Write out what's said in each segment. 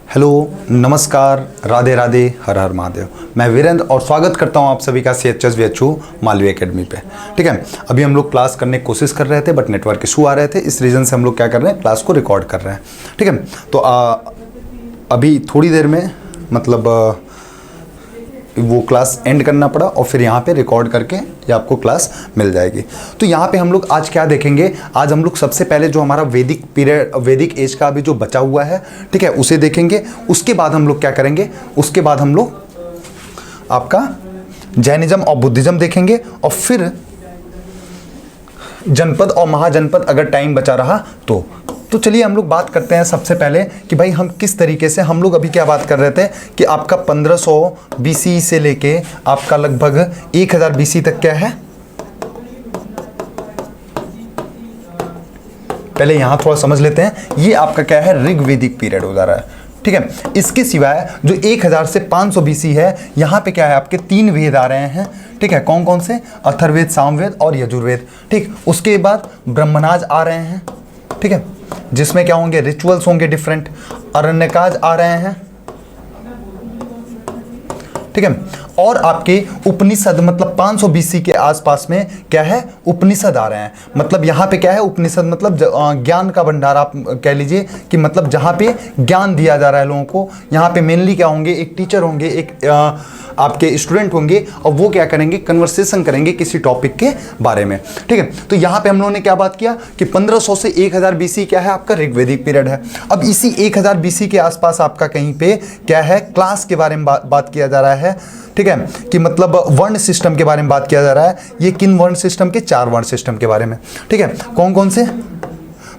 Hello, नमस्कार, राधे राधे, हर हर महादेव। मैं वीरेंद्र और स्वागत करता हूं आप सभी का CHS VHU मालवी एकेडमी पे। ठीक है, अभी हम लोग क्लास करने की कोशिश कर रहे थे बट नेटवर्क इशू आ रहे थे, इस रीज़न से हम लोग क्या कर रहे हैं, क्लास को रिकॉर्ड कर रहे हैं। ठीक है, तो अभी थोड़ी देर में मतलब वो क्लास एंड करना पड़ा और फिर यहाँ पे रिकॉर्ड करके ये आपको क्लास मिल जाएगी। तो यहाँ पे हम लोग आज क्या देखेंगे, आज हम लोग सबसे पहले जो हमारा वैदिक पीरियड, वैदिक एज का अभी जो बचा हुआ है, ठीक है, उसे देखेंगे। उसके बाद हम लोग क्या करेंगे, उसके बाद हम लोग आपका जैनिज्म और बुद्धिज्म देखेंगे और फिर जनपद और महाजनपद अगर टाइम बचा रहा तो चलिए हम लोग बात करते हैं सबसे पहले कि भाई हम किस तरीके से, हम लोग अभी क्या बात कर रहे थे कि आपका 1500 BC से लेके आपका लगभग 1000 BC तक क्या है। पहले यहां थोड़ा समझ लेते हैं, ये आपका क्या है, ऋग्वैदिक पीरियड हो जा रहा है। ठीक है, इसके सिवाय जो 1000 से 500 BC है, यहां पे क्या है, आपके 3 वेद आ रहे हैं। ठीक है, कौन कौन से, अथर्ववेद, सामवेद और यजुर्वेद। ठीक, उसके बाद ब्रह्मनाज आ रहे हैं। ठीक है, जिसमें क्या होंगे, रिचुअल्स होंगे डिफरेंट। अरण्यकाज आ रहे हैं। ठीक है, और आपके उपनिषद मतलब 500 BC के आसपास में क्या है, उपनिषद आ रहे हैं। मतलब यहाँ पे क्या है, उपनिषद मतलब ज्ञान का भंडार आप कह लीजिए कि मतलब जहाँ पे ज्ञान दिया जा रहा है लोगों को। यहाँ पे मेनली क्या होंगे, एक टीचर होंगे, एक आपके स्टूडेंट होंगे और वो क्या करेंगे, कन्वर्सेशन करेंगे किसी टॉपिक के बारे में। ठीक है, तो यहाँ पे हम लोगों ने क्या बात किया कि 1500 से 1000 BC क्या है, आपका ऋग्वैदिक पीरियड है। अब इसी 1000 BC के आसपास आपका कहीं पे क्या है, क्लास के बारे में बात किया जा रहा है। ठीक है, कि मतलब वर्ण सिस्टम के बारे में बात किया जा रहा है। ये किन वर्ण सिस्टम के, 4 वर्ण सिस्टम के बारे में। ठीक है, कौन कौन से,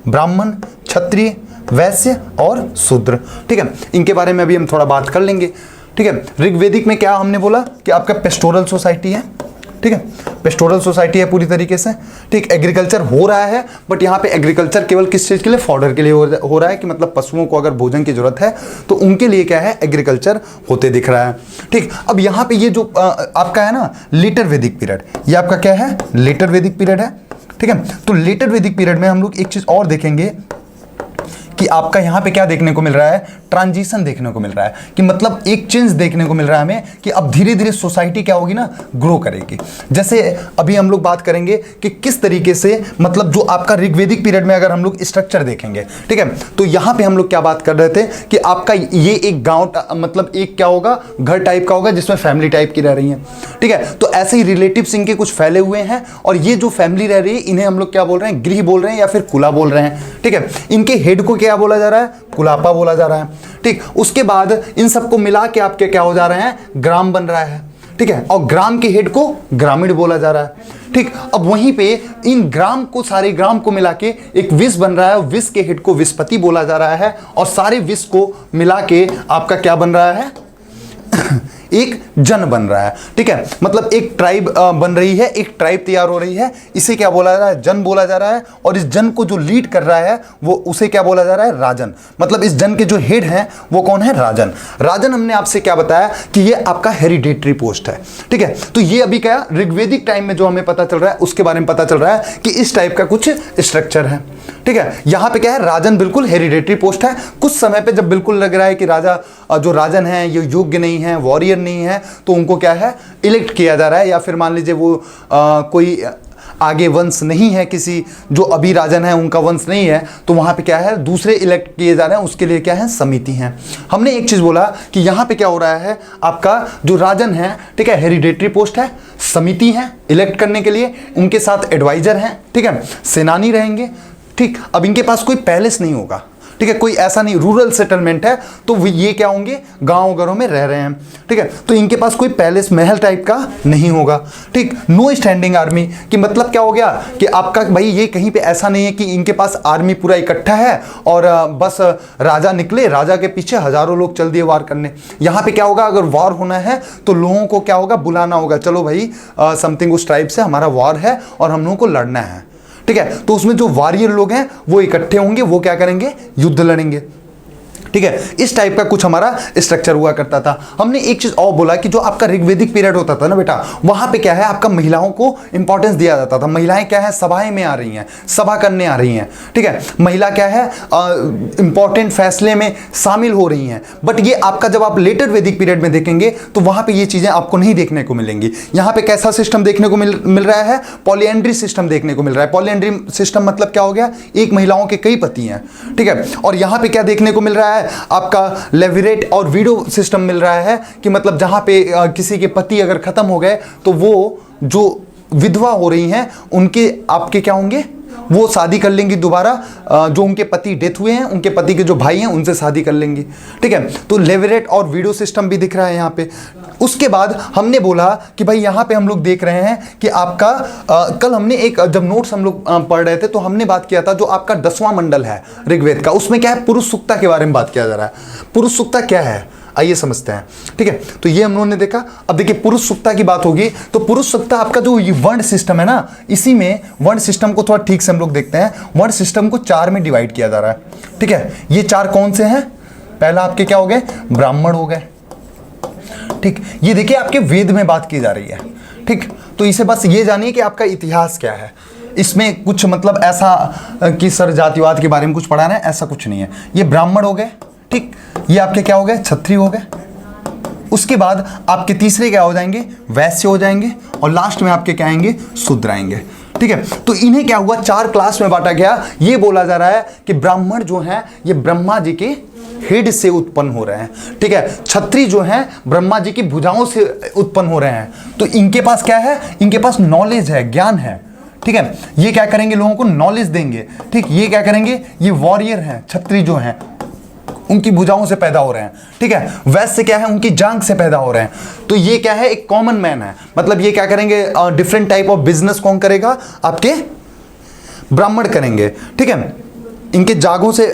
ब्राह्मण, क्षत्रिय, वैश्य और शूद्र। ठीक है, इनके बारे में अभी हम थोड़ा बात कर लेंगे। ठीक है, ऋग्वैदिक में क्या हमने बोला कि आपका पेस्टोरल सोसाइटी है। ठीक है, पेस्टोरल सोसाइटी है पूरी तरीके से। ठीक, एग्रीकल्चर हो रहा है बट यहाँ पे एग्रीकल्चर केवल किस चीज़ के लिए, फॉडर के लिए हो रहा है कि मतलब पशुओं को अगर भोजन की जरूरत है तो उनके लिए क्या है, एग्रीकल्चर होते दिख रहा है। ठीक, अब यहाँ पे ये जो आपका है ना लेटर वैदिक पीरियड, ये आपका क्या है, लेटर वैदिक पीरियड है। ठीक है, तो लेटर वैदिक पीरियड में हम लोग एक चीज़ और देखेंगे कि आपका यहाँ पे क्या देखने को मिल रहा है, ट्रांजिशन देखने को मिल रहा है कि मतलब एक चेंज देखने को मिल रहा है हमें कि अब धीरे धीरे सोसाइटी क्या होगी ना, ग्रो करेगी। जैसे अभी हम लोग बात करेंगे कि किस तरीके से मतलब जो आपका ऋग्वैदिक पीरियड में अगर हम लोग स्ट्रक्चर देखेंगे। ठीक है, तो यहाँ पे हम लोग क्या बात कर रहे थे कि आपका ये एक गाँव मतलब एक क्या होगा, घर टाइप का होगा जिसमें फैमिली टाइप की रह रही है। ठीक है, तो ऐसे ही रिलेटिव्स इनके कुछ फैले हुए हैं और ये जो फैमिली रह रही है इन्हें हम लोग क्या बोल रहे हैं, गृह बोल रहे हैं या फिर कुला बोल रहे हैं। ठीक है, इनके हेड को क्या बोला जा रहा है, कुलापा बोला जा रहा है। ठीक, उसके बाद इन सबको मिला के आपके क्या हो जा रहे हैं, ग्राम बन रहा है। ठीक है, और ग्राम के हेड को ग्रामीण बोला जा रहा है। ठीक, अब वहीं पे इन ग्राम को, सारे ग्राम को मिला के एक विष बन रहा है, विष के हेड को विषपति बोला जा रहा है और सारे विष को मिला के आपका क्या बन रहा है एक जन बन रहा है। ठीक है, मतलब एक ट्राइब बन रही है, एक ट्राइब तैयार हो रही है, इसे क्या बोला जा रहा है, जन बोला जा रहा है। और इस जन को जो लीड कर रहा है वो उसे क्या बोला जा रहा है, राजन। मतलब इस जन के जो हेड हैं वो कौन है, राजन। राजन हमने आपसे क्या बताया कि ये आपका हेरिडेटरी पोस्ट है। ठीक है, तो ये अभी क्या ऋग्वैदिक टाइम में जो हमें पता चल रहा है उसके बारे में पता चल रहा है कि इस टाइप का कुछ स्ट्रक्चर है। ठीक है, यहां पे क्या है, राजन बिल्कुल हेरिडेटरी पोस्ट है। कुछ समय पे जब बिल्कुल लग रहा है कि राजा जो राजन है ये योग्य नहीं है, वॉरियर नहीं है, तो उनको क्या है, इलेक्ट किया जा रहा है। या फिर मान लीजिए वो कोई आगे वंश नहीं है, किसी जो अभी राजन है उनका वंश नहीं है, तो वहां पे क्या है, दूसरे इलेक्ट किए जा रहे हैं, उसके लिए क्या है, समिति है। हमने एक चीज बोला कि यहां पे क्या हो रहा है, आपका जो राजन है, ठीक है, हेरिडेटरी पोस्ट है, समिति है इलेक्ट करने के लिए, उनके साथ एडवाइजर हैं। ठीक है, सेनानी रहेंगे। ठीक, अब इनके पास कोई पैलेस नहीं होगा। ठीक है, कोई ऐसा नहीं, रूरल सेटलमेंट है तो ये क्या होंगे, गांव घरों में रह रहे हैं। ठीक है, तो इनके पास कोई पैलेस महल टाइप का नहीं होगा। ठीक, नो स्टैंडिंग आर्मी कि मतलब क्या हो गया कि आपका भाई ये कहीं पे ऐसा नहीं है कि इनके पास आर्मी पूरा इकट्ठा है और बस राजा निकले, राजा के पीछे हजारों लोग चल दिए वार करने। यहाँ पे क्या होगा, अगर वार होना है तो लोगों को क्या होगा, बुलाना होगा, चलो भाई समथिंग उस टाइप से हमारा वार है और हम लोगों को लड़ना है। ठीक है, तो उसमें जो वॉरियर लोग हैं वो इकट्ठे होंगे, वो क्या करेंगे, युद्ध लड़ेंगे। ठीक है, इस टाइप का कुछ हमारा स्ट्रक्चर हुआ करता था। हमने एक चीज और बोला कि जो आपका ऋग्वेदिक पीरियड होता था ना बेटा, वहां पे क्या है आपका महिलाओं को इंपॉर्टेंस दिया जाता था। महिलाएं क्या है सभाएं में आ रही हैं, सभा करने आ रही हैं, ठीक है, महिला क्या है इंपॉर्टेंट फैसले में शामिल हो रही हैं। बट ये आपका जब आप लेटर वैदिक पीरियड में देखेंगे तो वहां पे ये चीजें आपको नहीं देखने को मिलेंगी। यहां पे कैसा सिस्टम देखने को मिल रहा है, पॉलीएंड्री सिस्टम देखने को मिल रहा है। पॉलीएंड्री सिस्टम मतलब क्या हो गया, एक महिलाओं के कई पति हैं, ठीक है। और यहां पे क्या देखने को मिल रहा है आपका लेविरेट और वीडो सिस्टम मिल रहा है कि मतलब जहां पे किसी के पति अगर खत्म हो गए तो वो जो विधवा हो रही हैं उनके आपके क्या होंगे, वो शादी कर लेंगी दोबारा, जो उनके पति डेथ हुए हैं उनके पति के जो भाई हैं उनसे शादी कर लेंगी, ठीक है। तो लेवरेट और वीडियो सिस्टम भी दिख रहा है यहाँ पे। उसके बाद हमने बोला कि भाई यहाँ पे हम लोग देख रहे हैं कि आपका कल हमने एक जब नोट्स हम लोग पढ़ रहे थे तो हमने बात किया था जो आपका 10वां मंडल है ऋग्वेद का, उसमें क्या है पुरुष सूक्ता के बारे में बात किया जा रहा है। पुरुष सूक्ता क्या है आइए समझते हैं, ठीक है। तो ये हम लोगों ने देखा। अब देखिए पुरुष सूक्ता की बात होगी तो पुरुष सूक्ता आपका जो ये वर्ण सिस्टम है ना, इसी में वर्ण सिस्टम को थोड़ा ठीक से हम लोग देखते हैं। वर्ण सिस्टम को 4 में डिवाइड किया जा रहा है, ठीक है। ये 4 कौन से हैं, पहला आपके क्या हो गए, ब्राह्मण हो गए, ठीक। ये देखिए आपके वेद में बात की जा रही है, ठीक। तो इसे बस ये जानिए कि आपका इतिहास क्या है, इसमें कुछ मतलब ऐसा कि सर जातिवाद के बारे में कुछ पढ़ाना है ऐसा कुछ नहीं है। ये ब्राह्मण हो गए, ठीक। ये आपके क्या हो गए, क्षत्रिय हो गए। उसके बाद आपके तीसरे क्या हो जाएंगे, वैश्य हो जाएंगे। और लास्ट में आपके क्या आएंगे, शूद्र आएंगे, ठीक है। तो इन्हें क्या हुआ 4 क्लास में बांटा गया। ये बोला जा रहा है कि ब्राह्मण जो है ये ब्रह्मा जी के हेड से उत्पन्न हो रहे हैं, ठीक है। क्षत्रिय जो है ब्रह्मा जी की भुजाओं से उत्पन्न हो रहे हैं। तो इनके पास क्या है, इनके पास नॉलेज है, ज्ञान है, ठीक है। ये क्या करेंगे, लोगों को नॉलेज देंगे, ठीक। ये क्या करेंगे, ये वॉरियर हैं, क्षत्रिय जो हैं उनकी भुजाओं से पैदा हो रहे हैं, ठीक है। वैश्य क्या है, उनकी जांघ से पैदा हो रहे हैं। तो ये क्या है, एक कॉमन मैन है, मतलब ये क्या करेंगे, डिफरेंट टाइप ऑफ बिजनेस कौन करेगा, आपके ब्राह्मण करेंगे, ठीक है। इनके जागों से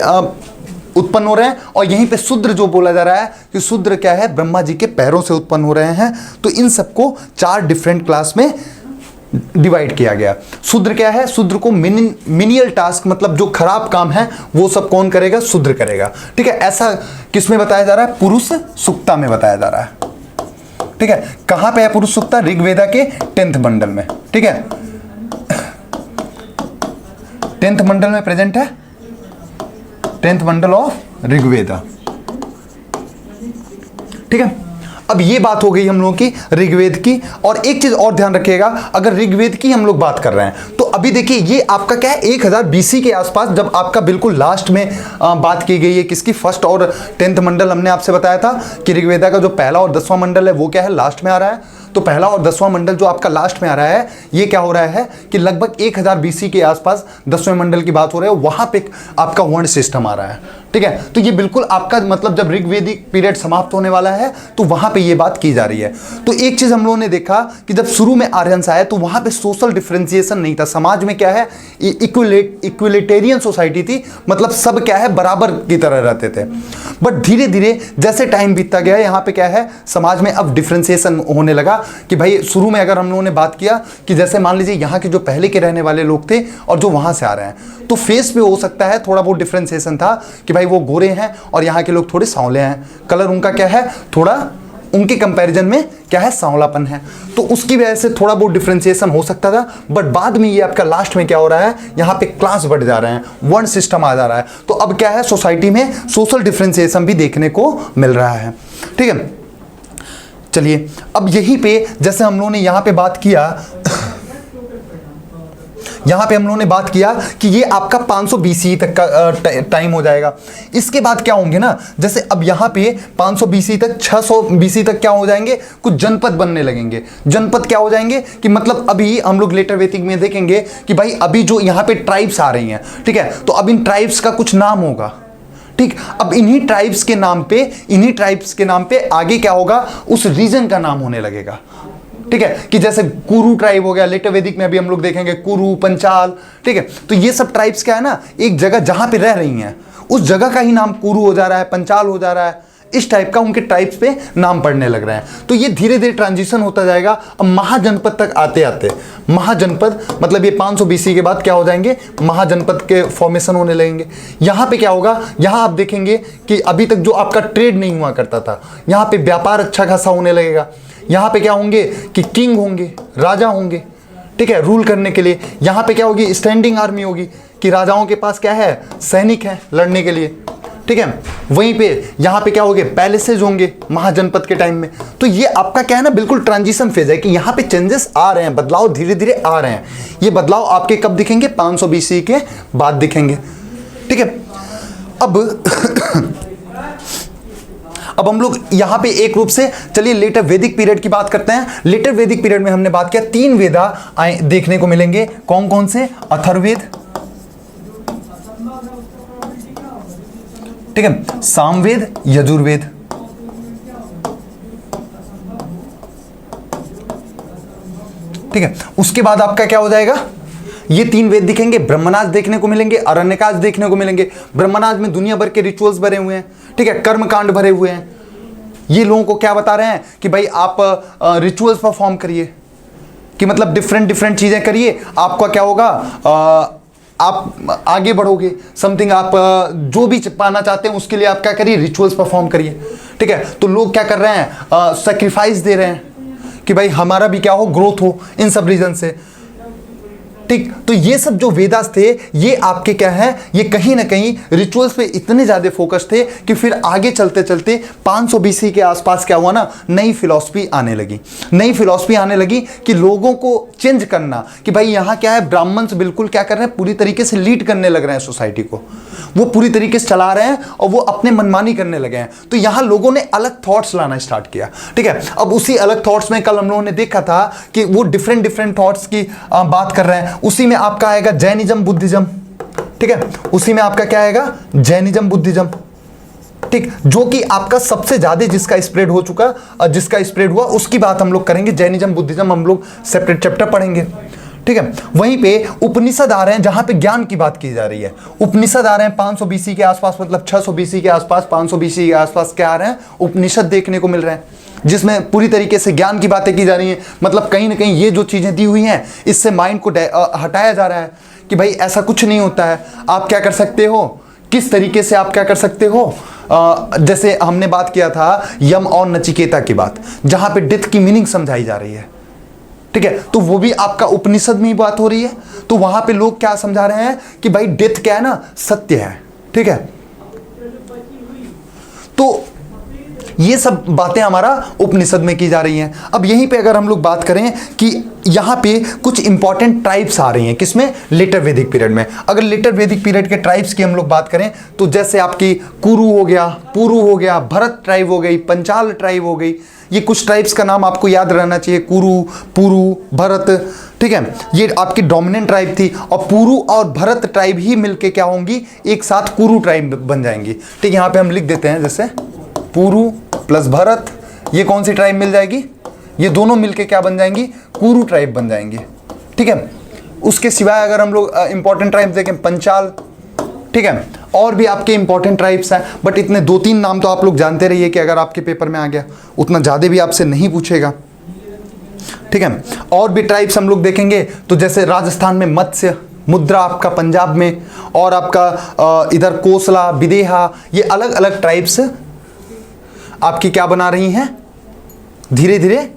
उत्पन्न हो रहे हैं। और यहीं पे शूद्र जो बोला जा रहा है कि शूद्र क्या है, ब्रह्मा जी के पैरों से उत्पन्न हो रहे हैं। तो इन सबको 4 डिफरेंट क्लास में डिवाइड किया गया। शूद्र क्या है, शूद्र को मिनियल टास्क मतलब जो खराब काम है वो सब कौन करेगा, शूद्र करेगा, ठीक है। ऐसा किस में बताया जा रहा है, पुरुष सूक्ता में बताया जा रहा है, ठीक है। कहां पे है पुरुष सूक्ता, ऋग्वेदा के 10th मंडल में, ठीक है। 10th मंडल में प्रेजेंट है, 10th मंडल ऑफ ऋग्वेदा, ठीक है। अब ये बात हो गई हम लोगों की ऋग्वेद की। और एक चीज और ध्यान रखिएगा, अगर ऋग्वेद की हम लोग बात कर रहे हैं तो अभी देखिए ये आपका क्या है 1000 BC के आसपास, जब आपका बिल्कुल लास्ट में बात की गई है किसकी, फर्स्ट और 10th मंडल। हमने आपसे बताया था कि ऋग्वेदा का जो पहला और 10वां मंडल है वो क्या है, लास्ट में आ रहा है। तो पहला और 10वां मंडल जो आपका लास्ट में आ रहा है, ये क्या हो रहा है कि लगभग 1000 BC के आसपास 10वें मंडल की बात हो रही है, वहां पे आपका वर्ण सिस्टम आ रहा है, ठीक है। तो ये बिल्कुल आपका मतलब जब ऋग्वेदिक पीरियड समाप्त होने वाला है तो वहां पे ये बात की जा रही है। तो एक चीज हम लोगों ने देखा कि जब शुरू में आर्यंस आए तो वहां पे सोशल डिफरेंशिएशन नहीं था। समाज में क्या है, इक्विलिटेरियन सोसाइटी थी, मतलब सब क्या है बराबर की तरह रहते थे। बट धीरे धीरे जैसे टाइम बीतता गया, यहाँ पे क्या है समाज में अब डिफरेंशिएशन होने लगा कि भाई शुरू में अगर हम लोगों ने बात किया कि जैसे मान लीजिए यहाँ के जो पहले के रहने वाले लोग थे और जो वहां से आ रहे हैं, तो फेस पे हो सकता है थोड़ा बहुत डिफरेंशिएशन था कि भाई वो गोरे हैं और यहाँ के लोग थोड़े सांवले हैं, कलर उनका क्या है थोड़ा उनके कंपैरिजन में क्या है सांवलापन है, तो उसकी वजह से थोड़ा बहुत डिफरेंशिएशन हो सकता था। बट बाद में ये आपका लास्ट में क्या हो रहा है, यहाँ पे क्लास बढ़ जा रहे हैं, वर्ण सिस्टम आ जा रहा है। तो अब क्या है सोसाइटी में सोशल डिफरेंशिएशन भी देखने को मिल रहा है, ठीक है। चलिए अब यहीं पे जैसे हम लोगों ने यहाँ पे बात किया, यहां पे हम लोगों ने बात किया कि ये आपका 500 BC तक का टाइम हो जाएगा। इसके बाद क्या होंगे ना, जैसे अब यहां पे 500 BC तक 600 BC तक क्या हो जाएंगे, कुछ जनपद बनने लगेंगे। जनपद क्या हो जाएंगे कि मतलब अभी हम लोग लेटर वैदिक में देखेंगे कि भाई अभी जो यहाँ पे ट्राइब्स आ रही हैं, ठीक है, तो अब इन ट्राइब्स का कुछ नाम होगा, ठीक। अब इन्हीं ट्राइब्स के नाम पे आगे क्या होगा, उस रीजन का नाम होने लगेगा, ठीक है। कि जैसे कुरु ट्राइब हो गया, लेटर वैदिक में अभी हम लोग देखेंगे कुरु, पंचाल, ठीक है। तो ये सब ट्राइब्स क्या है ना, एक जगह जहां पे रह रही हैं उस जगह का ही नाम कुरु हो जा रहा है, पंचाल हो जा रहा है, इस टाइप का उनके ट्राइब्स पे नाम पड़ने लग रहे हैं। तो ये धीरे धीरे ट्रांजिशन होता जाएगा। अब महाजनपद तक आते आते महाजनपद मतलब ये 500 BC के बाद क्या हो जाएंगे, महाजनपद के फॉर्मेशन होने लगेंगे। यहाँ पे क्या होगा, यहाँ आप देखेंगे कि अभी तक जो आपका ट्रेड नहीं हुआ करता था, यहाँ पे व्यापार अच्छा खासा होने लगेगा। यहाँ पे क्या होंगे कि किंग होंगे, राजा होंगे, ठीक है, रूल करने के लिए। यहाँ पे क्या होगी, स्टैंडिंग आर्मी होगी कि राजाओं के पास क्या है, सैनिक है लड़ने के लिए, ठीक है। वहीं पे यहाँ पे क्या होंगे, पैलेसेज होंगे महाजनपद के टाइम में। तो ये आपका क्या है ना, बिल्कुल ट्रांजिशन फेज है कि यहाँ पे चेंजेस आ रहे हैं, बदलाव धीरे धीरे आ रहे हैं। ये बदलाव आपके कब दिखेंगे, 500 BC के बाद दिखेंगे, ठीक है। अब हम लोग यहाँ पे एक रूप से चलिए लेटर वैदिक पीरियड की बात करते हैं। लेटर वैदिक पीरियड में हमने बात किया 3 वेदा देखने को मिलेंगे। कौन कौन से, अथर्ववेद, ठीक है, सामवेद, यजुर्वेद, ठीक है। उसके बाद आपका क्या हो जाएगा, ये 3 वेद दिखेंगे। ब्रह्मनाज देखने को मिलेंगे, अरण्यकाज देखने को मिलेंगे। ब्रह्मनाज में दुनिया भर के रिचुअल्स भरे हुए हैं, ठीक है, कर्मकांड भरे हुए हैं। ये लोगों को क्या बता रहे हैं कि भाई आप रिचुअल्स परफॉर्म करिए, कि मतलब डिफरेंट चीजें करिए, आपका क्या होगा, आप आगे बढ़ोगे, समथिंग आप जो भी पाना चाहते हैं उसके लिए आप क्या करिए, रिचुअल्स परफॉर्म करिए, ठीक है। तो लोग क्या कर रहे हैं, सैक्रिफाइस दे रहे हैं कि भाई हमारा भी क्या हो, ग्रोथ हो इन सब रीजन से, ठीक। तो ये सब जो वेदास थे ये आपके क्या है, ये कहीं ना कहीं रिचुअल्स पे इतने ज्यादा फोकस थे कि फिर आगे चलते चलते 500 BC के आसपास क्या हुआ ना, नई फिलॉसफी आने लगी। नई फिलॉसफी आने लगी कि लोगों को चेंज करना, कि भाई यहाँ क्या है, ब्राह्मण्स बिल्कुल क्या कर रहे हैं, पूरी तरीके से लीड करने लग रहे हैं सोसाइटी को, वो पूरी तरीके से चला रहे हैं और वो अपने मनमानी करने लगे हैं। तो यहाँ लोगों ने अलग थॉट्स लाना स्टार्ट किया, ठीक है। अब उसी अलग थॉट्स में कल हम लोगों ने देखा था कि वो डिफरेंट थॉट्स की बात कर रहे हैं। उसी में आपका आएगा जैनिज्म, बुद्धिज्म, ठीक है, उसी में आपका क्या आएगा, जैनिज्म, बुद्धिज्म, ठीक, जो कि आपका सबसे ज्यादा जिसका स्प्रेड हो चुका, जिसका स्प्रेड हुआ उसकी बात हम लोग करेंगे। जैनिज्म, बुद्धिज्म हम लोग सेपरेट चैप्टर पढ़ेंगे, ठीक है। वहीं पे उपनिषद आ रहे हैं, जहां पे ज्ञान की बात की जा रही है। उपनिषद आ रहे हैं 500 BC के आसपास, मतलब 600 BC के आसपास, 500 BC के आसपास क्या आ रहे हैं, उपनिषद देखने को मिल रहे हैं, जिसमें पूरी तरीके से ज्ञान की बातें की जा रही हैं। मतलब कहीं ना कहीं ये जो चीजें दी हुई हैं इससे माइंड को हटाया जा रहा है कि भाई ऐसा कुछ नहीं होता है, आप क्या कर सकते हो, किस तरीके से आप क्या कर सकते हो। जैसे हमने बात किया था यम और नचिकेता की बात, जहां पे डेथ की मीनिंग समझाई जा रही है, ठीक है। तो वो भी आपका उपनिषद में ही बात हो रही है। तो वहां पे लोग क्या समझा रहे हैं कि भाई डेथ क्या है ना, सत्य है, ठीक है। तो ये सब बातें हमारा उपनिषद में की जा रही हैं। अब यहीं पे अगर हम लोग बात करें कि यहाँ पे कुछ इंपॉर्टेंट ट्राइब्स आ रही हैं, किसमें, लेटर वैदिक पीरियड में। अगर लेटर वैदिक पीरियड के ट्राइब्स की हम लोग बात करें तो जैसे आपकी कुरु हो गया, पुरु हो गया, भरत ट्राइब हो गई, पंचाल ट्राइब हो गई। ये कुछ ट्राइब्स का नाम आपको याद रहना चाहिए, कुरु, पुरु, भरत, ठीक है। ये आपकी डोमिनेंट ट्राइब थी और पुरु और भरत ट्राइब ही मिलके क्या होंगी, एक साथ कुरु ट्राइब बन जाएंगी, ठीक। यहाँ पे हम लिख देते हैं जैसे पुरु प्लस भरत, ये कौन सी ट्राइब मिल जाएगी, ये दोनों मिलके क्या बन जाएंगी, कुरु ट्राइब बन जाएंगी, ठीक है। उसके सिवाय अगर हम लोग इंपॉर्टेंट ट्राइब्स देखें, पंचाल, ठीक है, और भी आपके इंपॉर्टेंट ट्राइब्स हैं, बट इतने 2-3 नाम तो आप लोग जानते रहिए कि अगर आपके पेपर में आ गया उतना ज़्यादा भी आपसे नहीं पूछेगा, ठीक है। और भी ट्राइब्स हम लोग देखेंगे तो जैसे राजस्थान में मत्स्य, मुद्रा आपका पंजाब में, और आपका इधर कोसला, विदेहा, ये अलग अलग ट्राइब्स आपकी क्या बना रही हैं, धीरे धीरे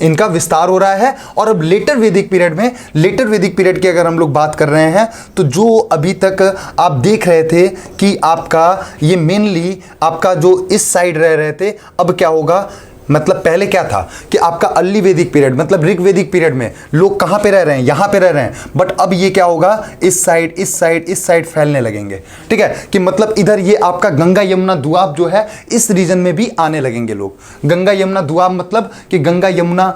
इनका विस्तार हो रहा है। और अब लेटर वैदिक पीरियड में, लेटर वैदिक पीरियड की अगर हम लोग बात कर रहे हैं तो जो अभी तक आप देख रहे थे कि आपका ये मेनली आपका जो इस साइड रह रहे थे, अब क्या होगा, मतलब पहले क्या था कि आपका अर्ली वैदिक पीरियड मतलब ऋग वैदिक पीरियड में लोग कहाँ पे रह रहे हैं, यहाँ पे रह रहे हैं, बट अब ये क्या होगा, इस साइड इस साइड इस साइड फैलने लगेंगे, ठीक है। कि मतलब इधर ये आपका गंगा यमुना दुआब जो है इस रीजन में भी आने लगेंगे लोग। गंगा यमुना दुआब मतलब कि गंगा यमुना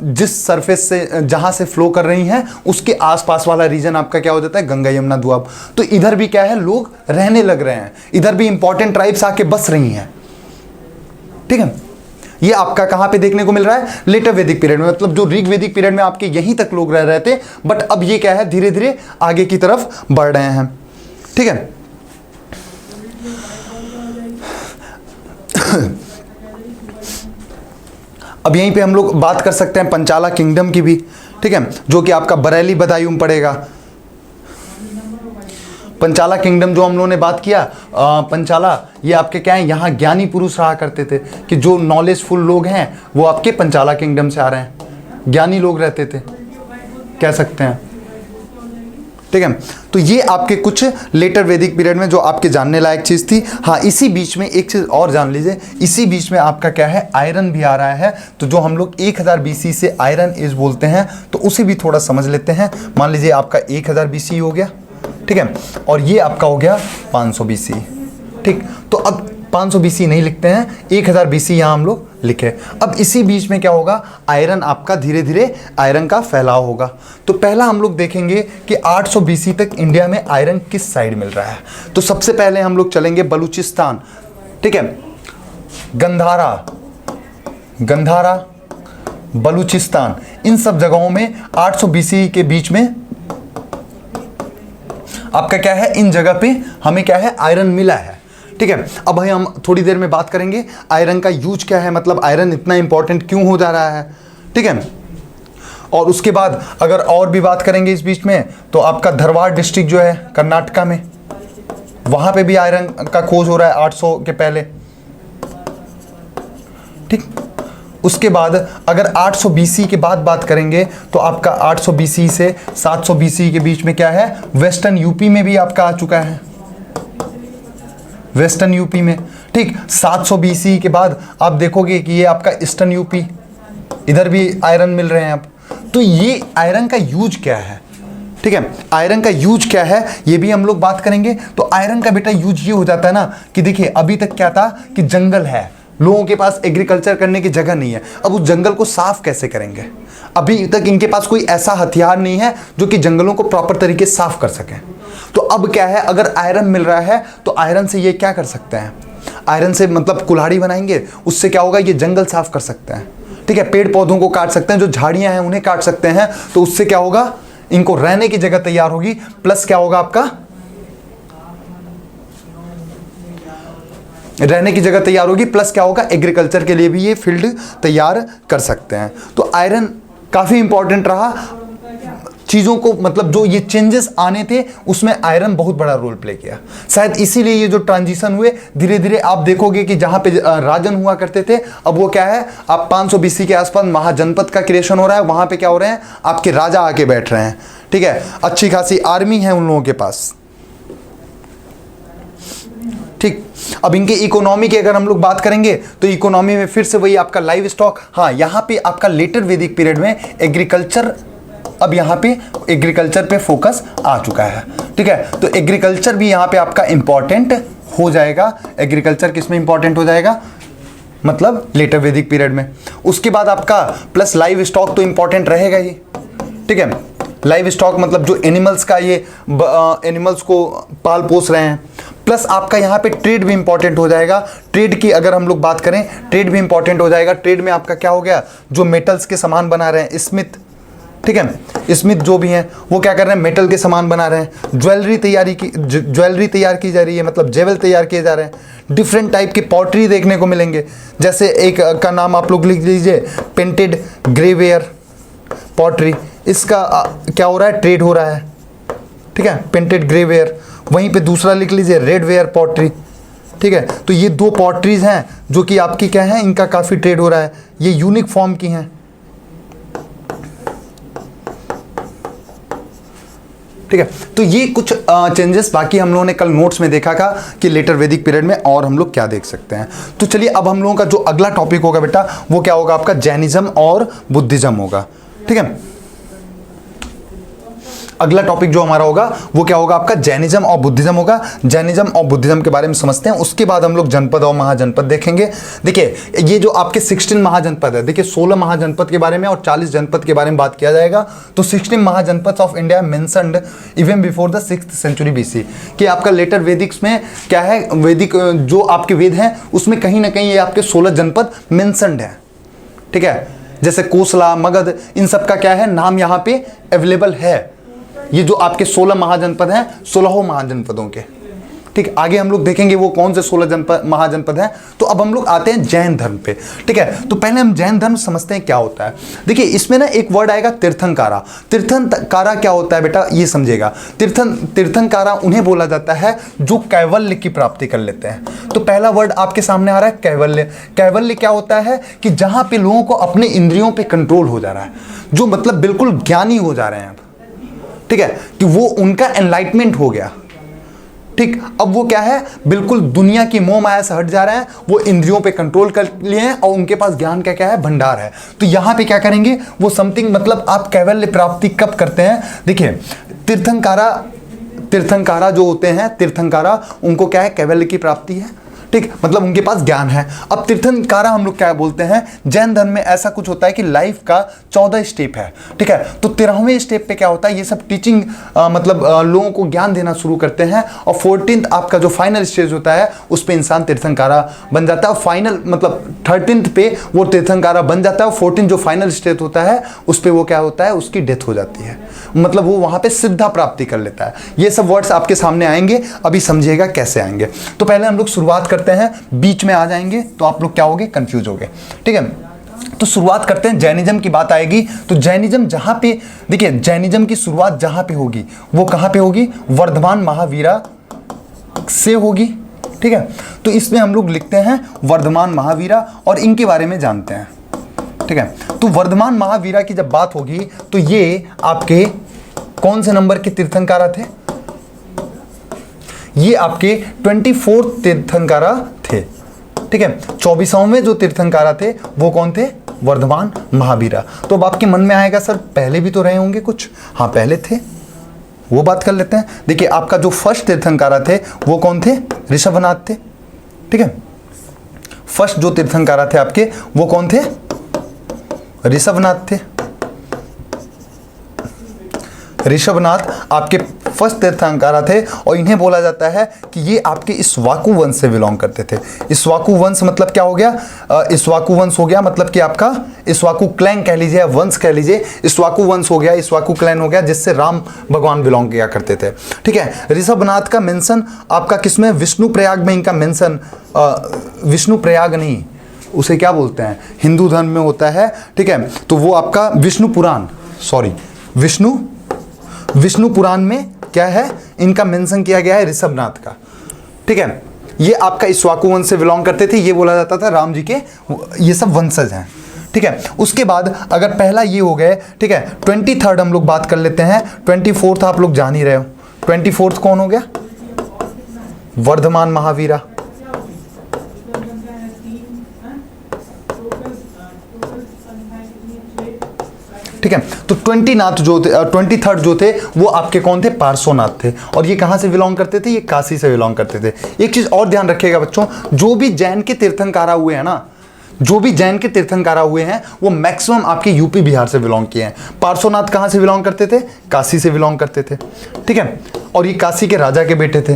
जिस सरफेस से जहाँ से फ्लो कर रही हैं उसके आसपास वाला रीजन आपका क्या हो जाता है, गंगा यमुना दुआब। तो इधर भी क्या है, लोग रहने लग रहे हैं, इधर भी इंपॉर्टेंट ट्राइब्स आके बस रही हैं, ठीक है। ये आपका कहां पे देखने को मिल रहा है, लेटर वैदिक पीरियड में, मतलब जो ऋग वैदिक पीरियड में आपके यहीं तक लोग रह रहे थे, बट अब ये क्या है, धीरे धीरे आगे की तरफ बढ़ रहे हैं, ठीक है। अब यहीं पे हम लोग बात कर सकते हैं पंचाला किंगडम की भी, ठीक है, जो कि आपका बरेली बदायूं में पड़ेगा। पंचाला किंगडम जो हम लोगों ने बात किया, पंचाला ये आपके क्या है, यहाँ ज्ञानी पुरुष रहा करते थे, कि जो नॉलेजफुल लोग हैं वो आपके पंचाला किंगडम से आ रहे हैं, ज्ञानी लोग रहते थे कह सकते हैं, ठीक है। तो ये आपके कुछ लेटर वैदिक पीरियड में जो आपके जानने लायक चीज़ थी। हाँ, इसी बीच में एक चीज़ और जान लीजिए, इसी बीच में आपका क्या है, आयरन भी आ रहा है। तो जो हम लोग 1000 BC से आयरन एज बोलते हैं, तो उसे भी थोड़ा समझ लेते हैं। मान लीजिए आपका 1000 BC हो गया, ठीक है, और ये आपका हो गया 500 BC, ठीक। तो अब 500 BC नहीं लिखते हैं, 1000 BC यहाँ हम लोग लिखे। अब इसी बीच में क्या होगा, आयरन आपका धीरे धीरे आयरन का फैलाव होगा। तो पहला हम लोग देखेंगे कि 800 BC तक इंडिया में आयरन किस साइड मिल रहा है। तो सबसे पहले हम लोग चलेंगे बलूचिस्तान, ठीक है, गंधारा, बलूचिस्तान, इन सब जगहों में 800 BC के बीच में आपका क्या है, इन जगह पे हमें क्या है, आयरन मिला है, ठीक है। अब भाई हम थोड़ी देर में बात करेंगे आयरन का यूज क्या है, मतलब आयरन इतना इंपॉर्टेंट क्यों हो जा रहा है, ठीक है। और उसके बाद अगर और भी बात करेंगे इस बीच में, तो आपका धरवाड़ डिस्ट्रिक्ट जो है कर्नाटका में, वहां पे भी आयरन का खोज हो रहा है 800 के पहले, ठीक। उसके बाद अगर 800 BC के बाद बात करेंगे, तो आपका 800 BC से 700 BC के बीच में क्या है, वेस्टर्न यूपी में भी आपका आ चुका है, वेस्टर्न यूपी में, ठीक। 700 BC के बाद आप देखोगे कि ये आपका ईस्टर्न यूपी, इधर भी आयरन मिल रहे हैं आप। तो ये आयरन का यूज क्या है, ठीक है, आयरन का यूज क्या है ये भी हम लोग बात करेंगे। तो आयरन का बेटा यूज ये हो जाता है ना कि देखिए अभी तक क्या था कि जंगल है, लोगों के पास एग्रीकल्चर करने की जगह नहीं है, अब उस जंगल को साफ कैसे करेंगे। अभी तक इनके पास कोई ऐसा हथियार नहीं है जो कि जंगलों को प्रॉपर तरीके से साफ कर सके। तो अब क्या है, अगर आयरन मिल रहा है तो आयरन से ये क्या कर सकते हैं, आयरन से मतलब कुल्हाड़ी बनाएंगे, उससे क्या होगा, ये जंगल साफ कर सकते हैं, ठीक है। पेड़ पौधों को काट सकते हैं, जो झाड़ियां हैं उन्हें काट सकते हैं, तो उससे क्या होगा, इनको रहने की जगह तैयार होगी, प्लस क्या होगा, आपका रहने की जगह तैयार होगी, प्लस क्या होगा, एग्रीकल्चर के लिए भी ये फील्ड तैयार कर सकते हैं। तो आयरन काफ़ी इंपॉर्टेंट रहा चीज़ों को, मतलब जो ये चेंजेस आने थे उसमें आयरन बहुत बड़ा रोल प्ले किया। शायद इसीलिए ये जो ट्रांजिशन हुए धीरे धीरे आप देखोगे कि जहाँ पे राजन हुआ करते थे, अब वो क्या है, आप 500 BC के आसपास महाजनपद का क्रिएशन हो रहा है, वहाँ पे क्या हो रहे हैं, आपके राजा आके बैठ रहे हैं, ठीक है, अच्छी खासी आर्मी है उन लोगों के पास, ठीक। अब इनके इकोनॉमी की अगर हम लोग बात करेंगे, तो इकोनॉमी में फिर से वही आपका लाइव स्टॉक, हाँ यहाँ पे आपका लेटर वैदिक पीरियड में एग्रीकल्चर, अब यहाँ पे एग्रीकल्चर पे फोकस आ चुका है, ठीक है। तो एग्रीकल्चर भी यहाँ पे आपका इंपॉर्टेंट हो जाएगा। एग्रीकल्चर किस में इंपॉर्टेंट हो जाएगा, मतलब लेटर वैदिक पीरियड में। उसके बाद आपका प्लस लाइव स्टॉक तो इंपॉर्टेंट रहेगा ही, ठीक है। लाइव स्टॉक मतलब जो एनिमल्स का, ये एनिमल्स को पाल पोस रहे हैं, प्लस आपका यहाँ पे ट्रेड भी इंपॉर्टेंट हो जाएगा। ट्रेड की अगर हम लोग बात करें, ट्रेड भी इंपॉर्टेंट हो जाएगा। ट्रेड में आपका क्या हो गया, जो मेटल्स के सामान बना रहे हैं, स्मिथ, ठीक है, स्मिथ जो भी हैं वो क्या कर रहे हैं, मेटल के सामान बना रहे हैं। ज्वेलरी तैयार की जा रही है, मतलब जेवल तैयार किए जा रहे हैं। डिफरेंट टाइप की पॉटरी देखने को मिलेंगे, जैसे एक का नाम आप लोग लिख लीजिए, पेंटेड ग्रेवेयर पॉटरी, इसका क्या हो रहा है, ट्रेड हो रहा है, ठीक है, पेंटेड ग्रेवेयर। वहीं पे दूसरा लिख लीजिए रेडवेयर पॉटरी, ठीक है। तो ये दो पॉटरीज हैं जो कि आपकी क्या है, इनका काफ़ी ट्रेड हो रहा है, ये यूनिक फॉर्म की हैं, ठीक है। तो ये कुछ चेंजेस बाकी हम लोगों ने कल नोट्स में देखा था कि लेटर वैदिक पीरियड में और हम लोग क्या देख सकते हैं। तो चलिए अब हम लोगों का जो अगला टॉपिक होगा बेटा, वो क्या होगा, आपका जैनिज्म और बुद्धिज्म होगा, ठीक है। अगला टॉपिक जो हमारा होगा वो क्या होगा, आपका जैनिज्म और बुद्धिज्म होगा। जैनिज्म और बुद्धिज्म के बारे में समझते हैं, उसके बाद हम लोग जनपद और महाजनपद देखेंगे। देखिए ये जो आपके 16 महाजनपद है, देखिए 16 महाजनपद के बारे में और 40 जनपद के बारे में बात किया जाएगा। तो 16 mahajanapada of India mentioned even before the 6th century BC, कि आपका लेटर वैदिक्स में क्या है, वैदिक जो आपके वेद हैं उसमें कहीं ना कहीं ये आपके 16 जनपद मेंशन्ड है, ठीक है। जैसे कोसला, मगध, इन सब का क्या है, नाम यहाँ पे अवेलेबल है। ये जो आपके 16 महाजनपद हैं, 16 महाजनपदों के, ठीक, आगे हम लोग देखेंगे वो कौन से 16 जनपद महाजनपद हैं। तो अब हम लोग आते हैं जैन धर्म पे, ठीक है। तो पहले हम जैन धर्म समझते हैं क्या होता है। देखिए इसमें ना एक वर्ड आएगा तीर्थंकारा। तीर्थंकारा क्या होता है बेटा, ये समझिएगा। तीर्थंकारा उन्हें बोला जाता है जो कैवल्य की प्राप्ति कर लेते हैं। तो पहला वर्ड आपके सामने आ रहा है कैवल्य। कैवल्य क्या होता है कि जहां पे लोगों को अपने इंद्रियों पे कंट्रोल हो जा रहा है, जो मतलब बिल्कुल ज्ञानी हो जा रहे हैं, ठीक है, कि वो उनका एनलाइटमेंट हो गया, ठीक। अब वो क्या है, बिल्कुल दुनिया की मोह माया से हट जा रहे हैं, वो इंद्रियों पे कंट्रोल कर लिए हैं और उनके पास ज्ञान का क्या है, भंडार है। तो यहां पे क्या करेंगे, वो समथिंग मतलब आप कैवल्य प्राप्ति कब करते हैं। देखिए तीर्थंकारा जो होते हैं, तीर्थंकारा उनको क्या है, कैवल्य की प्राप्ति है, ठीक, मतलब उनके पास ज्ञान है। अब तीर्थंकारा हम लोग क्या बोलते हैं, जैन धर्म में ऐसा कुछ होता है कि लाइफ का 14 स्टेप है, ठीक है। तो 13वें स्टेप पे क्या होता है, ये सब टीचिंग मतलब लोगों को ज्ञान देना शुरू करते हैं और 14th आपका जो फाइनल स्टेज होता है उस पे इंसान तीर्थंकारा बन जाता है। और फाइनल मतलब 13th पे वो तीर्थंकारा बन जाता है और 14th जो फाइनल स्टेज होता है उस पे वो क्या होता है, उसकी डेथ हो जाती है, मतलब वो वहां पे सिद्धा प्राप्ति कर लेता है। ये सब वर्ड्स आपके सामने आएंगे, अभी समझिएगा कैसे आएंगे। तो पहले हम लोग शुरुआत करते हैं, बीच में आ जाएंगे तो आप लोग क्या होगे, कंफ्यूज होगे, ठीक है। तो शुरुआत करते हैं, जैनिज्म की बात आएगी तो जैनिज्म जहां पे, देखिए जैनिज्म की शुरुआत जहां पे होगी वो कहां पे होगी, वर्धमान महावीरा से होगी, ठीक है। तो इसमें हम लोग लिखते हैं वर्धमान महावीरा और इनके बारे में जानते हैं, ठीक है। तो वर्धमान महावीरा की जब बात होगी तो ये आपके कौन से नंबर के तीर्थंकारा थे, ये आपके 24 तीर्थंकारा थे, ठीक है। 24वें जो तीर्थंकारा थे वो कौन थे, वर्धमान महावीरा। तो अब आपके मन में आएगा सर पहले भी तो रहे होंगे कुछ, हाँ पहले थे, वो बात कर लेते हैं। देखिए आपका जो फर्स्ट तीर्थंकारा थे वो कौन थे, ऋषभनाथ थे, ठीक है। फर्स्ट जो तीर्थंकारा थे आपके वो कौन थे, ऋषभनाथ थे। ऋषभनाथ आपके फर्स्ट तीर्थंकारा थे और इन्हें बोला जाता है कि ये आपके इक्ष्वाकु वंश से बिलोंग करते थे। इक्ष्वाकु वंश मतलब क्या हो गया, इक्ष्वाकु वंश हो गया मतलब कि आपका इक्ष्वाकु क्लैन कह लीजिए, वंश कह लीजिए, इक्ष्वाकु वंश हो गया, इक्ष्वाकु क्लैन हो गया, जिससे राम भगवान बिलोंग किया करते थे, ठीक है। ऋषभनाथ का मेंशन आपका किसमें, विष्णु प्रयाग में इनका मेंशन, विष्णु प्रयाग नहीं, उसे क्या बोलते हैं, हिंदू धर्म में होता है, ठीक है। तो वो आपका विष्णु पुराण, सॉरी विष्णु पुराण में क्या है, इनका मेंशन किया गया है ऋषभनाथ का, ठीक है। ये आपका इक्ष्वाकु वंश से बिलोंग करते थे, ये बोला जाता था राम जी के ये सब वंशज हैं, ठीक है। उसके बाद अगर पहला ये हो गए, ठीक है, 23rd हम लोग बात कर लेते हैं। 24th आप लोग जान ही रहे हो, 24th कौन हो गया, वर्धमान महावीरा, ठीक है। तो 23rd जो थे वो आपके कौन थे, पार्श्वनाथ थे। और ये कहां से बिलोंग करते थे, ये काशी से बिलोंग करते थे। एक चीज और ध्यान रखिएगा बच्चों, जो भी जैन के तीर्थंकारा हुए हैं ना, जो भी जैन के तीर्थंकारा हुए हैं वो मैक्सिमम आपके यूपी बिहार से बिलोंग किए हैं। पार्श्वनाथ कहां से बिलोंग करते थे, काशी से बिलोंग करते थे, ठीक है। और ये काशी के राजा के बेटे थे।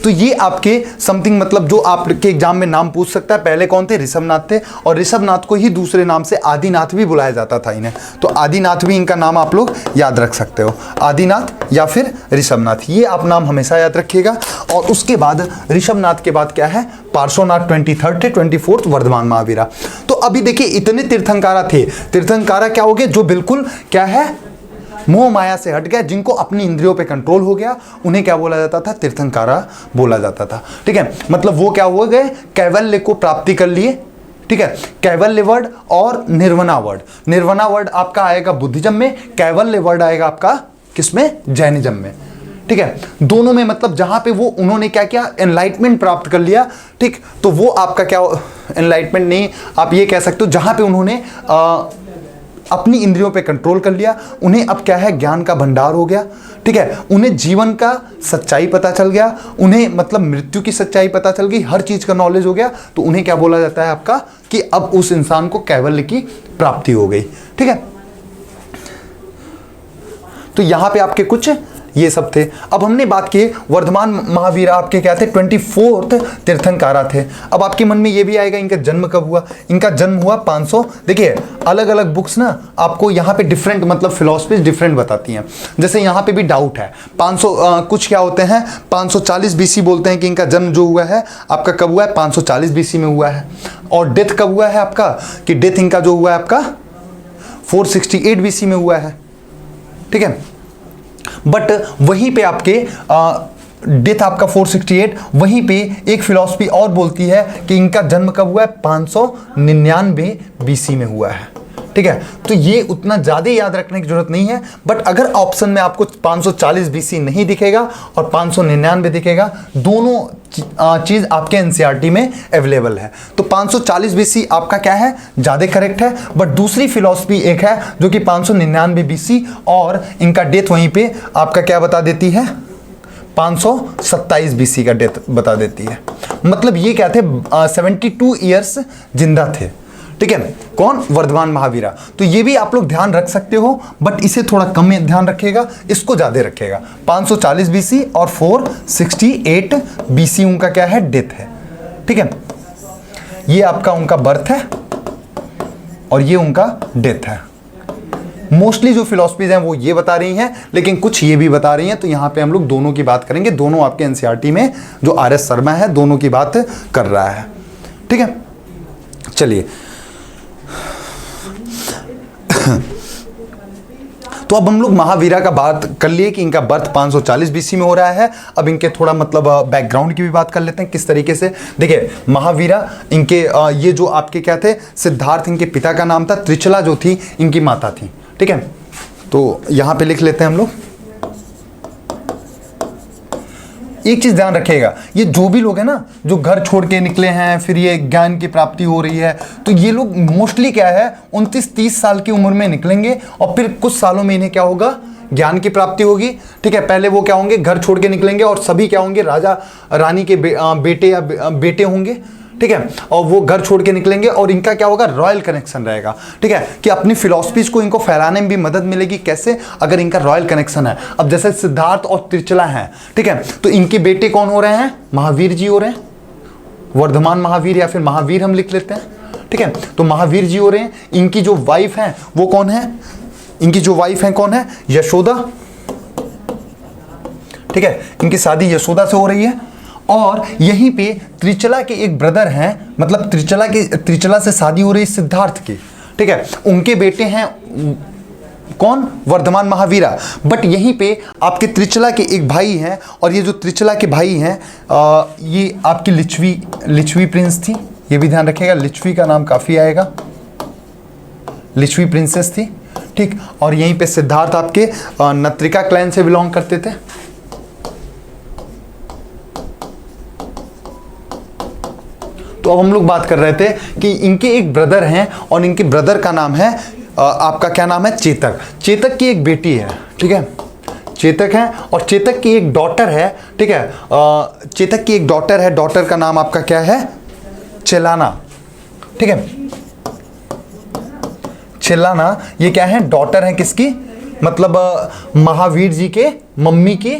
तो ये आपके समथिंग मतलब जो आपके एग्जाम में नाम पूछ सकता है, पहले कौन थे, ऋषभनाथ थे। और ऋषभनाथ को ही दूसरे नाम से आदिनाथ भी बुलाया जाता था इन्हें, तो आदिनाथ भी इनका नाम आप लोग याद रख सकते हो, आदिनाथ या फिर ऋषभनाथ, ये आप नाम हमेशा याद रखिएगा। और उसके बाद ऋषभनाथ के बाद क्या है, पार्श्वनाथ 23rd थे, 24th वर्धमान महावीरा। तो अभी देखिए इतने तीर्थंकारा थे, तीर्थंकारा क्या हो गए, जो बिल्कुल क्या है, मोह माया से हट गया, जिनको अपनी इंद्रियों पे कंट्रोल हो गया, उन्हें क्या बोला जाता था, तीर्थंकारा बोला जाता था, ठीक है। मतलब वो क्या हो गए, कैवल्य को प्राप्ति कर लिए, ठीक है। कैवल्य वर्ड और निर्वना वर्ड, निर्वना वर्ड आपका आएगा बुद्धिज्म में, कैवल्य वर्ड आएगा आपका किसमें, जैनिज्म में, ठीक है। दोनों में मतलब जहां पे वो उन्होंने क्या किया, एनलाइटमेंट प्राप्त कर लिया, ठीक। तो वो आपका क्या, एनलाइटमेंट नहीं, आप ये कह सकते हो जहां पे उन्होंने अपनी इंद्रियों पे कंट्रोल कर लिया, उन्हें अब क्या है, ज्ञान का भंडार हो गया, ठीक है। उन्हें जीवन का सच्चाई पता चल गया, उन्हें मतलब मृत्यु की सच्चाई पता चल गई, हर चीज का नॉलेज हो गया। तो उन्हें क्या बोला जाता है आपका, कि अब उस इंसान को कैवल्य की प्राप्ति हो गई, ठीक है। तो यहां पे आपके कुछ ये सब थे। अब हमने बात की वर्धमान महावीर आपके क्या थे, 24th तीर्थंकारा थे। अब आपके मन में ये भी आएगा इनका जन्म कब हुआ। इनका जन्म हुआ 500, देखिए अलग अलग बुक्स ना आपको यहाँ पे डिफरेंट मतलब फिलोसफीज डिफरेंट बताती हैं। जैसे यहाँ पे भी डाउट है 500 कुछ क्या होते हैं 540 बीसी बोलते हैं कि इनका जन्म जो हुआ है आपका कब हुआ है 540 बीसी में हुआ है। और डेथ कब हुआ है आपका, कि डेथ इनका जो हुआ है आपका 468 बीसी में हुआ है, ठीक है। बट वहीं पे आपके डेथ आपका 468, वहीं पे एक फिलॉसफी और बोलती है कि इनका जन्म कब हुआ है 599 बीसी में हुआ है, ठीक है। तो ये उतना ज़्यादा याद रखने की जरूरत नहीं है। बट अगर ऑप्शन में आपको 540 बीसी नहीं दिखेगा और 599 दिखेगा, दोनों चीज़ आपके एनसीईआरटी में अवेलेबल है, तो 540 बीसी आपका क्या है ज़्यादा करेक्ट है। बट दूसरी फिलॉसफी एक है जो कि 599 बीसी और इनका डेथ वहीं पे आपका क्या बता देती है 527 बीसी का डेथ बता देती है। मतलब ये क्या थे 72 ईयर्स जिंदा थे, ठीक है। कौन, वर्धमान महावीरा। तो ये भी आप लोग ध्यान रख सकते हो, बट इसे थोड़ा कम ध्यान रखिएगा, इसको ज़्यादा रखिएगा। 540 बीसी और 468 बीसी उनका क्या है डेथ है, ठीक है। ये आपका उनका बर्थ है और ये उनका डेथ है। मोस्टली जो फिलॉसफीज हैं वो ये बता रही हैं, लेकिन कुछ ये भी बता रही हैं। तो यहाँ पे हम लोग दोनों की बात करेंगे। दोनों आपके एनसीईआरटी में जो आर.एस. शर्मा है दोनों की बात कर रहा है, ठीक है। चलिए तो अब हम लोग महावीरा का बात कर लिए कि इनका बर्थ 540 बीसी में हो रहा है। अब इनके थोड़ा मतलब बैकग्राउंड की भी बात कर लेते हैं किस तरीके से। देखिए महावीरा इनके ये जो आपके क्या थे, सिद्धार्थ इनके पिता का नाम था, त्रिचला जो थी इनकी माता थी, ठीक है। तो यहाँ पे लिख लेते हैं हम लोग। एक चीज ध्यान रखिएगा, ये जो भी लोग हैं ना जो घर छोड़ के निकले हैं, फिर ये ज्ञान की प्राप्ति हो रही है, तो ये लोग मोस्टली क्या है 29-30 साल की उम्र में निकलेंगे और फिर कुछ सालों में इन्हें क्या होगा ज्ञान की प्राप्ति होगी, ठीक है। पहले वो क्या होंगे घर छोड़ के निकलेंगे और सभी क्या होंगे राजा रानी के बेटे या बेटे होंगे, ठीक है। और वो घर छोड़ के निकलेंगे और इनका क्या होगा रॉयल कनेक्शन रहेगा, ठीक है, कि अपनी फिलॉसफीज को इनको फैलाने में भी मदद मिलेगी। कैसे, अगर इनका रॉयल कनेक्शन है। अब जैसे सिद्धार्थ और त्रिचला हैं, ठीक है, तो इनके बेटे कौन हो रहे हैं, महावीर जी हो रहे हैं, वर्धमान महावीर या फिर महावीर हम लिख लेते हैं, ठीक है। तो महावीर जी हो रहे हैं। इनकी जो वाइफ है वो कौन है, इनकी जो वाइफ है कौन है, यशोदा, ठीक है। इनकी शादी यशोदा से हो रही है। और यहीं पे त्रिचला के एक ब्रदर हैं, मतलब त्रिचला से शादी हो रही है सिद्धार्थ की, ठीक है। उनके बेटे हैं कौन, वर्धमान महावीरा। बट यहीं पे आपके त्रिचला के एक भाई हैं और ये जो त्रिचला के भाई हैं ये आपकी लिच्छवी प्रिंस थी, ये भी ध्यान रखिएगा। लिच्छवी का नाम काफ़ी आएगा, लिच्छवी प्रिंसेस थी, ठीक। और यहीं पे सिद्धार्थ आपके नत्रिका क्लैन से बिलोंग करते थे। तो अब हम लोग बात कर रहे थे कि इनके एक ब्रदर हैं और इनके ब्रदर का नाम है आपका क्या नाम है, चेतक। चेतक की एक बेटी है, ठीक है, चेतक है। और चेतक की एक डॉटर है, ठीक है। चेतक की एक डॉटर है, डॉटर का नाम आपका क्या है, चेलाना, ठीक है। चेलाना ये क्या है, डॉटर है किसकी, मतलब महावीर जी के मम्मी की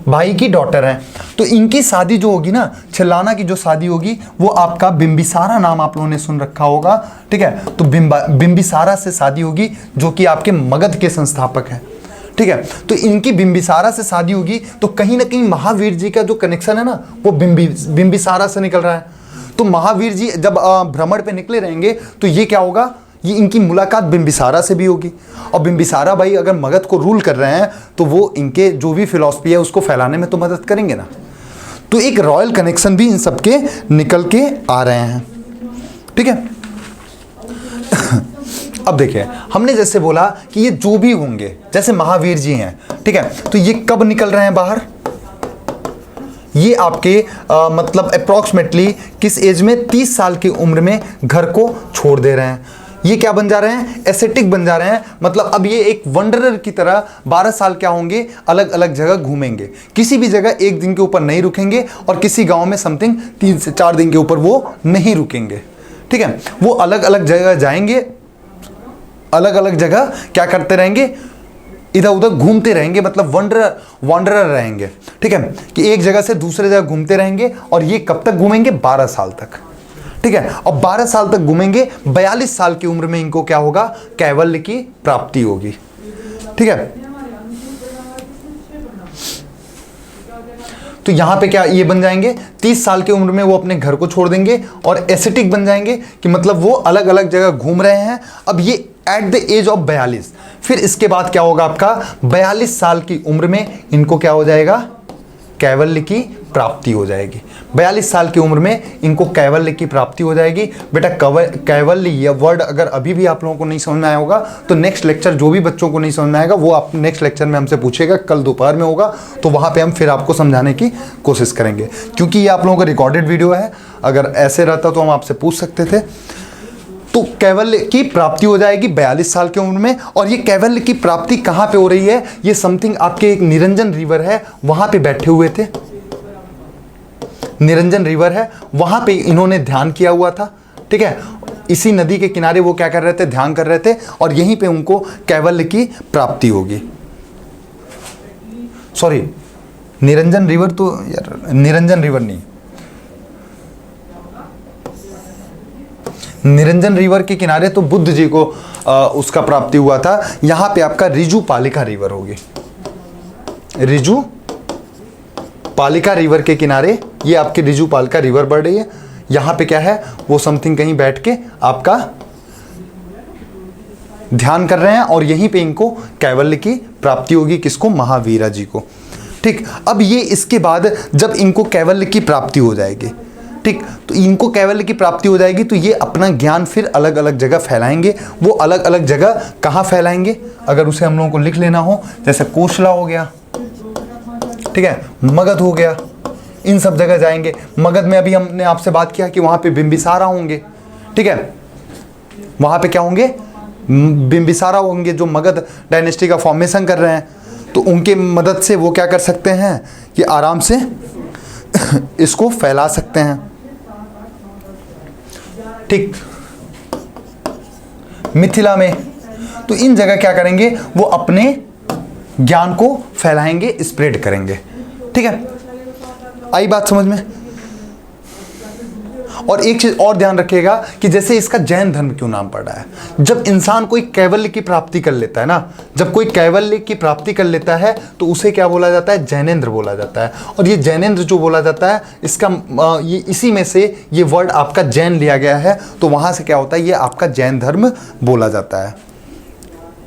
भाई की डॉटर है। तो इनकी शादी जो होगी ना, छलाना की जो शादी होगी वो आपका बिंबिसारा नाम आप लोगों ने सुन रखा होगा, ठीक है। तो बिंबिसारा से शादी होगी जो कि आपके मगध के संस्थापक हैं, ठीक है। तो इनकी बिंबिसारा से शादी होगी, तो कहीं ना कहीं महावीर जी का जो कनेक्शन है ना वो बिंबिसारा से निकल रहा है। तो महावीर जी जब भ्रमण पे निकले रहेंगे तो ये क्या होगा, ये इनकी मुलाकात बिंबिसारा से भी होगी। और बिंबिसारा भाई अगर मगध को रूल कर रहे हैं तो वो इनके जो भी फिलॉसफी है उसको फैलाने में तो मदद करेंगे ना। तो एक रॉयल कनेक्शन भी इन सबके निकल के आ रहे हैं, ठीक है। अब देखिए हमने जैसे बोला कि ये जो भी होंगे, जैसे महावीर जी हैं, ठीक है, तो ये कब निकल रहे हैं बाहर, ये आपके मतलब अप्रॉक्सीमेटली किस एज में, 30 साल की उम्र में घर को छोड़ दे रहे हैं। ये क्या बन जा रहे हैं, एसेटिक बन जा रहे हैं। मतलब अब ये एक वंडरर की तरह 12 साल क्या होंगे, अलग अलग जगह घूमेंगे, किसी भी जगह एक दिन के ऊपर नहीं रुकेंगे और किसी गांव में समथिंग 3 से 4 दिन के ऊपर वो नहीं रुकेंगे, ठीक है। वो अलग अलग जगह जाएंगे, अलग अलग जगह क्या करते रहेंगे, इधर उधर घूमते रहेंगे, मतलब वॉन्डरर रहेंगे, ठीक है, कि एक जगह से दूसरे जगह घूमते रहेंगे। और ये कब तक घूमेंगे? 12 साल तक, ठीक है। और 12 साल तक घूमेंगे, 42 साल की उम्र में इनको क्या होगा? कैवल्य की प्राप्ति होगी, ठीक है। तो यहां पे क्या ये बन जाएंगे? 30 साल की उम्र में वो अपने घर को छोड़ देंगे और एसेटिक बन जाएंगे, कि मतलब वो अलग अलग जगह घूम रहे हैं। अब ये एट द एज ऑफ 42, फिर इसके बाद क्या होगा आपका? 42 साल की उम्र में इनको क्या हो जाएगा? कैवल्य की प्राप्ति हो जाएगी। 42 साल की उम्र में इनको कैवल्य की प्राप्ति हो जाएगी। बेटा कैवल्य यह वर्ड अगर अभी भी आप लोगों को नहीं समझ में आया होगा तो नेक्स्ट लेक्चर, जो भी बच्चों को नहीं समझ में आएगा वो आप नेक्स्ट लेक्चर में हमसे पूछेगा, कल दोपहर में होगा, तो वहाँ पे हम फिर आपको समझाने की कोशिश करेंगे, क्योंकि ये आप लोगों का रिकॉर्डेड वीडियो है। अगर ऐसे रहता तो हम आपसे पूछ सकते थे। तो कैवल्य की प्राप्ति हो जाएगी 42 साल की उम्र में। और ये कैवल्य की प्राप्ति कहाँ पे हो रही है? ये समथिंग आपके एक निरंजन रिवर है, वहाँ पे बैठे हुए थे। निरंजन रिवर है, वहाँ पे इन्होंने ध्यान किया हुआ था, ठीक है। इसी नदी के किनारे वो क्या कर रहे थे? ध्यान कर रहे थे, और यहीं पे उनको कैवल्य की प्राप्ति होगी। सॉरी, निरंजन रिवर तो यार, निरंजन रिवर नहीं, निरंजन रिवर के किनारे तो बुद्ध जी को उसका प्राप्ति हुआ था। यहां पे आपका रिजु पालिका रिवर होगी। रिजु पालिका रिवर के किनारे ये आपकी रिजु पालिका रिवर बढ़ रही है। यहां पे क्या है? वो समथिंग कहीं बैठ के आपका ध्यान कर रहे हैं, और यहीं पे इनको कैवल्य की प्राप्ति होगी। किसको? महावीरा जी को, ठीक। अब ये इसके बाद जब इनको कैवल्य की प्राप्ति हो जाएगी, ठीक, तो इनको कैवल्य की प्राप्ति हो जाएगी, तो ये अपना ज्ञान फिर अलग अलग जगह फैलाएंगे। वो अलग अलग जगह कहाँ फैलाएंगे? अगर उसे हम लोगों को लिख लेना हो, जैसे कोशला हो गया, ठीक है, मगध हो गया, इन सब जगह जाएंगे। मगध में अभी हमने आपसे बात किया कि वहाँ पे बिंबिसारा होंगे, ठीक है, वहाँ पे क्या होंगे? बिंबिसारा होंगे, जो मगध डायनेस्टी का फॉर्मेशन कर रहे हैं। तो उनके मदद से वो क्या कर सकते हैं कि आराम से इसको फैला सकते हैं, ठीक। मिथिला में तो इन जगह क्या करेंगे? वो अपने ज्ञान को फैलाएंगे, स्प्रेड करेंगे, ठीक है। आई बात समझ में? और एक चीज और ध्यान रखिएगा कि जैसे इसका जैन धर्म क्यों नाम पड़ रहा है? जब इंसान कोई कैवल्य की प्राप्ति कर लेता है ना, जब कोई कैवल्य की प्राप्ति कर लेता है तो उसे क्या बोला जाता है? जैनेन्द्र बोला जाता है। और ये जैनेन्द्र जो बोला जाता है, इसका ये इसी में से ये वर्ड आपका जैन लिया गया है, तो वहां से क्या होता है? ये आपका जैन धर्म बोला जाता है,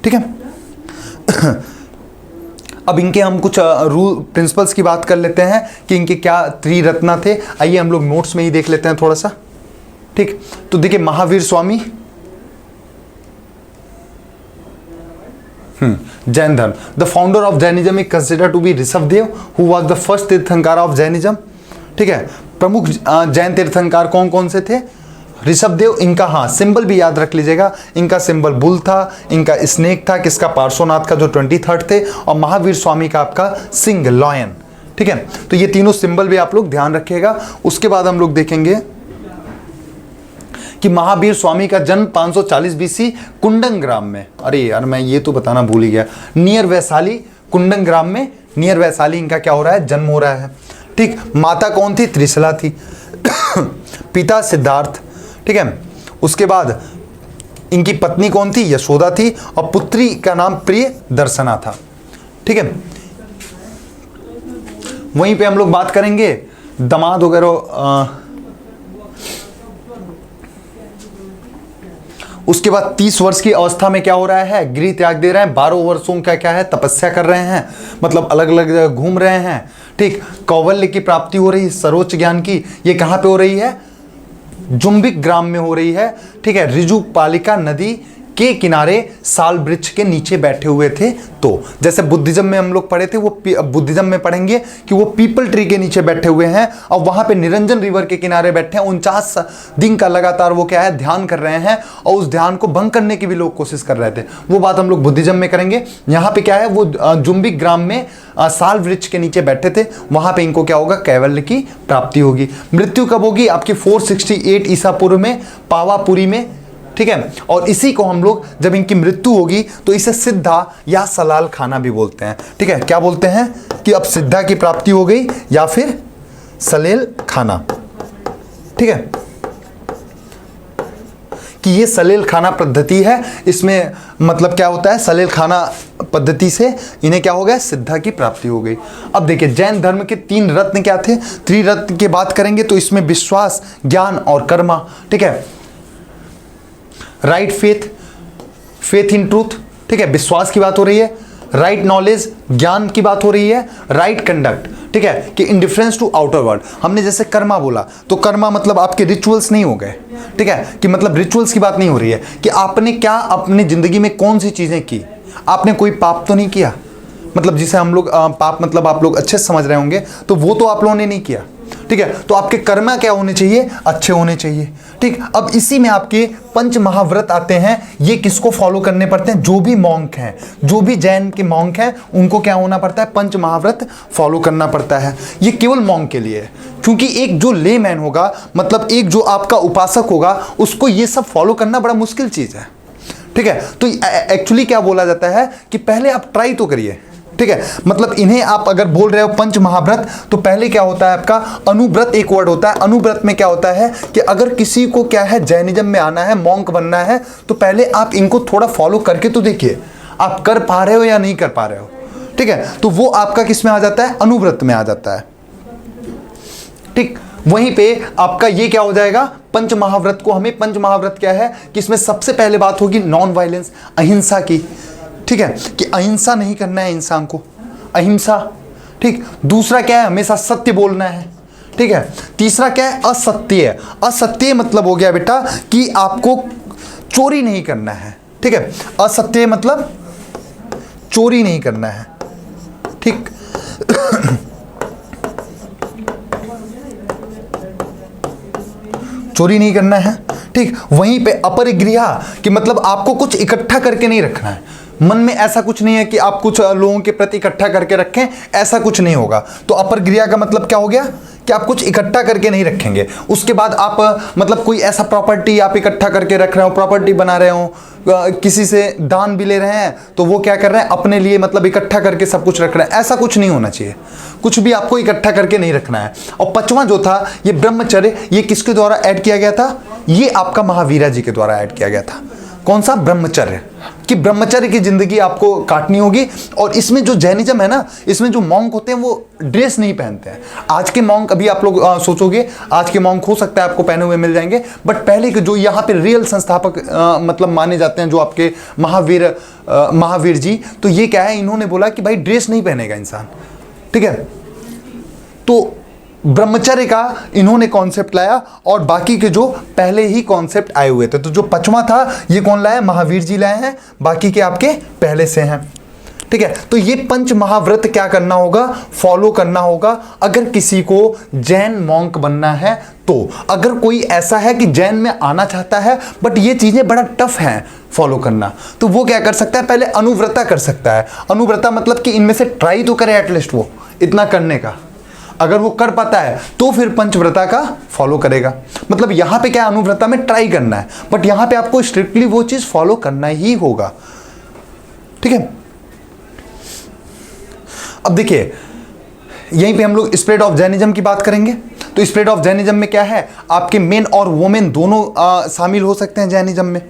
ठीक है। अब इनके हम कुछ रूल प्रिंसिपल्स की बात कर लेते हैं कि इनके क्या त्रिरत्न थे। आइए हम लोग नोट्स में ही देख लेते हैं थोड़ा सा, ठीक। तो देखिए, महावीर स्वामी, जैन धर्म, the founder of Jainism is considered to be Rishabhdev, who was the first tirthankara of Jainism, ठीक है। प्रमुख जैन तीर्थंकर कौन कौन से थे? ऋषभदेव। इनका हाँ सिंबल भी याद रख लीजिएगा, इनका सिंबल बुल था, इनका स्नेक था, किसका? पार्श्वनाथ का, जो 23rd थे। और महावीर स्वामी का आपका सिंह, लॉयन, ठीक है। तो ये तीनों सिंबल भी आप लोग ध्यान रखिएगा। उसके बाद हम लोग देखेंगे कि महावीर स्वामी का जन्म 540 BC कुंडन ग्राम में, अरे यार मैं ये तो बताना भूल ही गया, नियर वैशाली, कुंडन ग्राम में, नियर वैशाली इनका क्या हो रहा है? जन्म हो रहा है, ठीक। माता कौन थी? त्रिशला थी। पिता सिद्धार्थ, ठीक है। उसके बाद इनकी पत्नी कौन थी? यशोदा थी। और पुत्री का नाम प्रिय दर्शना था, ठीक है। वहीं पे हम लोग बात करेंगे दामाद वगैरह। उसके बाद 30 वर्ष की अवस्था में क्या हो रहा है? गृह त्याग दे रहे हैं। 12 वर्षों का क्या है? तपस्या कर रहे हैं, मतलब अलग अलग जगह घूम रहे हैं, ठीक। कैवल्य की प्राप्ति हो रही है, सर्वोच्च ज्ञान की। ये कहां पे हो रही है? जुम्बिक ग्राम में हो रही है, ठीक है। रिजु पालिका नदी के किनारे साल वृक्ष के नीचे बैठे हुए थे। तो जैसे बुद्धिज्म में हम लोग पढ़े थे, वो बुद्धिज्म में पढ़ेंगे कि वो पीपल ट्री के नीचे बैठे हुए हैं, और वहां पे निरंजन रिवर के किनारे बैठे हैं। 49 दिन का लगातार वो क्या है? ध्यान कर रहे हैं, और उस ध्यान को भंग करने की भी लोग कोशिश कर रहे थे। वो बात हम लोग बुद्धिज्म में करेंगे। यहाँ पे क्या है? वो जुम्बिक ग्राम में साल वृक्ष के नीचे बैठे थे। वहां पे इनको क्या होगा? कैवल्य की प्राप्ति होगी। मृत्यु कब होगी? आपकी 468 ईसा पूर्व में पावापुरी में ठीक है। और इसी को हम लोग जब इनकी मृत्यु होगी तो इसे सिद्धा या सलाल खाना भी बोलते हैं, ठीक है। क्या बोलते हैं कि अब सिद्धा की प्राप्ति हो गई या फिर सलेल खाना, ठीक है, कि ये सलेल खाना पद्धति है। इसमें मतलब क्या होता है, सलेल खाना पद्धति से इन्हें क्या हो गया, सिद्धा की प्राप्ति हो गई। अब देखिए जैन धर्म के 3 रत्न क्या थे, त्रिरत्न की बात करेंगे तो इसमें विश्वास, ज्ञान और कर्मा, ठीक है। Right faith, faith in truth, ठीक है, विश्वास की बात हो रही है। राइट नॉलेज, ज्ञान की बात हो रही है। राइट कंडक्ट, ठीक है, कि इंडिफरेंस टू आउटर वर्ल्ड। हमने जैसे कर्मा बोला तो कर्मा मतलब आपके रिचुअल्स नहीं हो गए, ठीक है, कि मतलब रिचुअल्स की बात नहीं हो रही है कि आपने क्या अपनी जिंदगी में कौन सी चीजें की। आपने कोई पाप तो नहीं किया, मतलब जिसे हम लोग पाप मतलब आप लोग अच्छे से समझ रहे होंगे, तो वो तो आप लोगों ने नहीं किया, ठीक है। तो आपके कर्मा क्या होने चाहिए, अच्छे होने चाहिए, ठीक। अब इसी में आपके पंच महाव्रत आते हैं। ये किसको फॉलो करने पड़ते हैं, जो भी मॉन्क हैं, जो भी जैन के मॉन्क हैं उनको क्या होना पड़ता है, पंच महाव्रत फॉलो करना पड़ता है। ये केवल मॉन्क के लिए है, क्योंकि एक जो लेमैन होगा, मतलब एक जो आपका उपासक होगा, उसको ये सब फॉलो करना बड़ा मुश्किल चीज है, ठीक है। तो एक्चुअली क्या बोला जाता है कि पहले आप ट्राई तो करिए, ठीक है। मतलब इन्हें आप अगर बोल रहे हो पंच महाव्रत, तो पहले क्या होता है आपका अनुव्रत, एक वर्ड होता है। अनुव्रत में क्या होता है कि अगर किसी को क्या है जैनिज्म में आना है, मॉन्क बनना है, तो पहले आप इनको थोड़ा फॉलो करके तो देखिए आप कर पा रहे हो या नहीं कर पा रहे हो, ठीक है। तो वो आपका किस में आ जाता है, अनुव्रत में आ जाता है, ठीक। वहीं पे आपका ये क्या हो जाएगा, पंच महाव्रत को हमें, पंच महाव्रत क्या है कि इसमें सबसे पहले बात होगी नॉन वायलेंस, अहिंसा की, ठीक है, कि अहिंसा नहीं करना है इंसान को, अहिंसा, ठीक। दूसरा क्या है, हमेशा सत्य बोलना है, ठीक है। तीसरा क्या है, असत्य। असत्य मतलब हो गया बेटा कि आपको चोरी नहीं करना है, ठीक है। असत्य मतलब चोरी नहीं करना है, ठीक। चोरी नहीं करना है, ठीक। वहीं पे अपरिग्रह कि मतलब आपको कुछ इकट्ठा करके नहीं रखना है, मन में ऐसा कुछ नहीं है कि आप कुछ लोगों के प्रति इकट्ठा करके रखें, ऐसा कुछ नहीं होगा। तो अपरिग्रह का मतलब क्या हो गया कि आप कुछ इकट्ठा करके नहीं रखेंगे। उसके बाद आप मतलब कोई ऐसा प्रॉपर्टी आप इकट्ठा करके रख रहे हो, प्रॉपर्टी बना रहे हो, किसी से दान भी ले रहे हैं, तो वो क्या कर रहे हैं अपने लिए मतलब इकट्ठा करके सब कुछ रख रहे हैं, ऐसा कुछ नहीं होना चाहिए। कुछ भी आपको इकट्ठा करके नहीं रखना है। और 5वां जो था ये ब्रह्मचर्य, ये किसके द्वारा ऐड किया गया था, ये आपका महावीरा जी के द्वारा ऐड किया गया था। कौन सा, ब्रह्मचर्य, कि ब्रह्मचर्य की जिंदगी आपको काटनी होगी। और इसमें जो जैनिज्म है ना, इसमें जो मॉन्क होते हैं वो ड्रेस नहीं पहनते हैं। आज के मॉन्क अभी आप लोग सोचोगे आज के मॉन्क हो सकता है आपको पहने हुए मिल जाएंगे, बट पहले के जो यहाँ पे रियल संस्थापक मतलब माने जाते हैं जो आपके महावीर जी, तो ये क्या है, इन्होंने बोला कि भाई ड्रेस नहीं पहनेगा इंसान, ठीक है। तो ब्रह्मचर्य का इन्होंने कॉन्सेप्ट लाया और बाकी के जो पहले ही कॉन्सेप्ट आए हुए थे। तो जो 5वां था ये कौन लाया, महावीर जी लाए हैं, बाकी के आपके पहले से हैं, ठीक है। तो ये पंच महाव्रत क्या करना होगा, फॉलो करना होगा अगर किसी को जैन मॉन्क बनना है। तो अगर कोई ऐसा है कि जैन में आना चाहता है बट ये चीजें बड़ा टफ हैं फॉलो करना, तो वो क्या कर सकता है, पहले अनुव्रता कर सकता है। अनुव्रता मतलब कि इनमें से ट्राई तो करे एटलीस्ट वो इतना करने का, अगर वो कर पाता है तो फिर पंचव्रता का फॉलो करेगा। मतलब यहां पे क्या अनुव्रता में ट्राई करना है, बट यहां पे आपको स्ट्रिक्टली वो चीज फॉलो करना ही होगा, ठीक है। अब देखिए यहीं पे हम लोग स्प्रेड ऑफ जैनिज्म की बात करेंगे। तो स्प्रेड ऑफ जैनिज्म में क्या है, आपके मेन और वोमेन दोनों शामिल हो सकते हैं जैनिज्म में,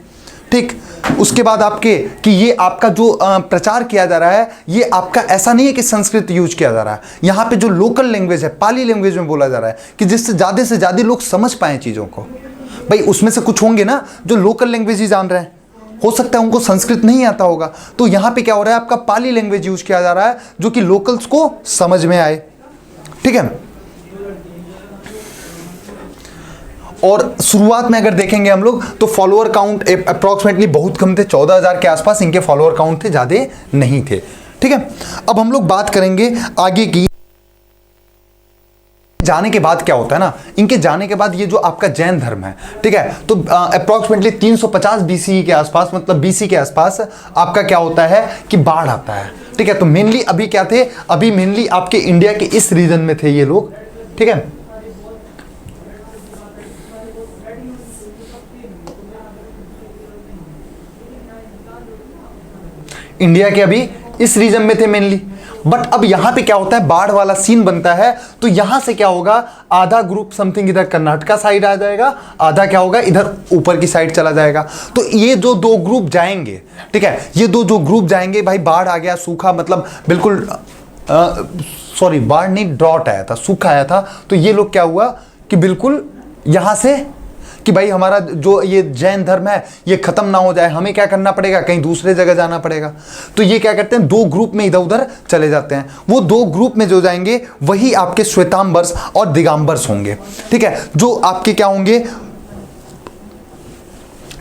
ठीक। उसके बाद आपके कि ये आपका जो प्रचार किया जा रहा है, ये आपका ऐसा नहीं है कि संस्कृत यूज किया जा रहा है, यहाँ पे जो लोकल लैंग्वेज है पाली लैंग्वेज में बोला जा रहा है कि जिससे ज़्यादा लोग समझ पाएं चीज़ों को। भाई उसमें से कुछ होंगे ना जो लोकल लैंग्वेज ही जान रहे हैं, हो सकता है उनको संस्कृत नहीं आता होगा, तो यहाँ पे क्या हो रहा है, आपका पाली लैंग्वेज यूज किया जा रहा है जो कि लोकल्स को समझ में आए, ठीक है। और शुरुआत में अगर देखेंगे हम लोग तो फॉलोअर काउंट अप्रॉक्सीमेटली बहुत कम थे, 14,000 के आसपास इनके फॉलोअर काउंट थे, ज़्यादा नहीं थे, ठीक है। अब हम लोग बात करेंगे आगे की, जाने के बाद क्या होता है ना, इनके जाने के बाद ये जो आपका जैन धर्म है, ठीक है, तो अप्रॉक्सीमेटली 350 बीसी के आसपास, मतलब बीसी के आसपास आपका क्या होता है कि बाढ़ आता है, ठीक है। तो मेनली अभी क्या थे, अभी मेनली आपके इंडिया के इस रीजन में थे ये लोग, ठीक है। इंडिया के अभी इस रीजन में थे मेनली। बट अब यहां पे क्या होता है, बाढ़ वाला सीन बनता है, तो यहां से क्या होगा, आधा ग्रुप समथिंग इधर कर्नाटका साइड आ जाएगा, आधा क्या होगा इधर ऊपर की साइड चला जाएगा। तो ये जो दो ग्रुप जाएंगे, ठीक है, ये दो जो ग्रुप जाएंगे, भाई बाढ़ आ गया, सूखा, मतलब बिल्कुल सॉरी बाढ़ नहीं, ड्रॉट आया था, सूखा आया था, तो ये लोग क्या हुआ कि बिल्कुल यहां से कि भाई हमारा जो ये जैन धर्म है ये खत्म ना हो जाए, हमें क्या करना पड़ेगा, कहीं दूसरे जगह जाना पड़ेगा। तो ये क्या करते हैं, दो ग्रुप में इधर उधर चले जाते हैं। वो दो ग्रुप में जो जाएंगे वही आपके श्वेतांबर्स और दिगंबर्स होंगे, ठीक है। जो आपके क्या होंगे,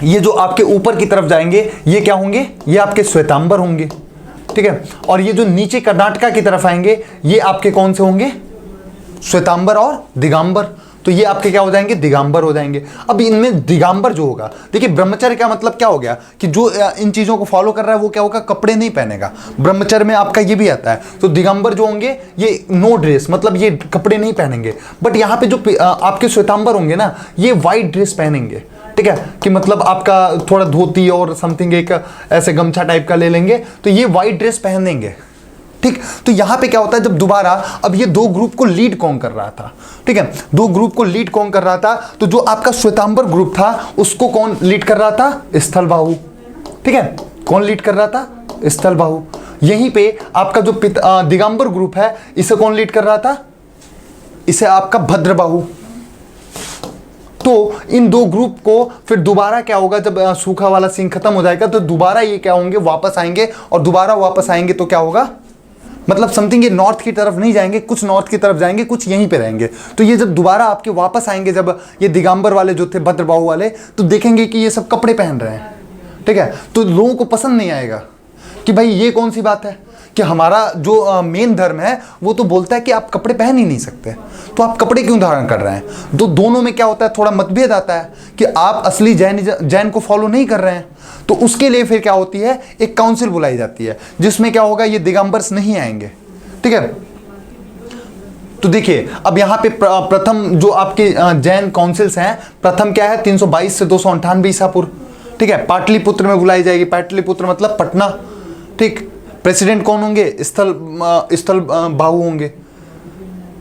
ये जो आपके ऊपर की तरफ जाएंगे ये क्या होंगे, ये आपके श्वेतांबर होंगे, ठीक है। और ये जो नीचे कर्नाटका की तरफ आएंगे ये आपके कौन से होंगे, श्वेतांबर और दिगंबर। तो ये आपके क्या हो जाएंगे, दिगंबर हो जाएंगे। अब इनमें दिगंबर जो होगा, देखिए ब्रह्मचर्य का मतलब क्या हो गया कि जो इन चीजों को फॉलो कर रहा है वो क्या होगा, कपड़े नहीं पहनेगा। ब्रह्मचर्य में आपका ये भी आता है। तो दिगंबर जो होंगे ये नो ड्रेस, मतलब ये कपड़े नहीं पहनेंगे। बट यहाँ पे जो आपके श्वेतांबर होंगे ना, ये व्हाइट ड्रेस पहनेंगे, ठीक है, कि मतलब आपका थोड़ा धोती और समथिंग एक ऐसे गमछा टाइप का ले लेंगे, तो ये व्हाइट ड्रेस पहनेंगे, ठीक। तो यहां पे क्या होता है, जब दोबारा अब ये दो ग्रुप को लीड कौन कर रहा था, ठीक है, दो ग्रुप को लीड कौन कर रहा था, तो जो आपका श्वेतांबर ग्रुप था उसको कौन लीड कर रहा था, स्थलबाहु, ठीक है। कौन लीड कर रहा था, स्थलबाहु। यहीं पे आपका जो दिगंबर ग्रुप है इसे कौन लीड कर रहा था, इसे आपका भद्रबाहु। तो इन दो ग्रुप को फिर दोबारा क्या होगा, जब सूखा वाला सीन खत्म हो जाएगा तो दोबारा ये क्या होंगे, वापस आएंगे। और दोबारा वापस आएंगे तो क्या होगा, मतलब समथिंग ये नॉर्थ की तरफ नहीं जाएंगे, कुछ नॉर्थ की तरफ जाएंगे, कुछ यहीं पे रहेंगे। तो ये जब दोबारा आपके वापस आएंगे, जब ये दिगंबर वाले जो थे, भद्रबाहु वाले, तो देखेंगे कि ये सब कपड़े पहन रहे हैं, ठीक है। तो लोगों को पसंद नहीं आएगा कि भाई ये कौन सी बात है कि हमारा जो मेन धर्म है वो तो बोलता है कि आप कपड़े पहन ही नहीं सकते, तो आप कपड़े क्यों धारण कर रहे हैं। तो दोनों में क्या होता है, थोड़ा मतभेद आता है कि आप असली जैन को फॉलो नहीं कर रहे हैं। तो उसके लिए फिर क्या होती है, एक काउंसिल बुलाई जाती है जिसमें क्या होगा, ये दिगंबर्स नहीं आएंगे, ठीक है। तो देखिए अब यहाँ पे प्रथम जो आपके जैन काउंसिल्स हैं, प्रथम क्या है 322 से 298 ईसा पूर्व, ठीक है, पाटलिपुत्र में बुलाई जाएगी। पाटलिपुत्र मतलब पटना, ठीक। प्रेसिडेंट कौन होंगे, स्थल बाहु होंगे,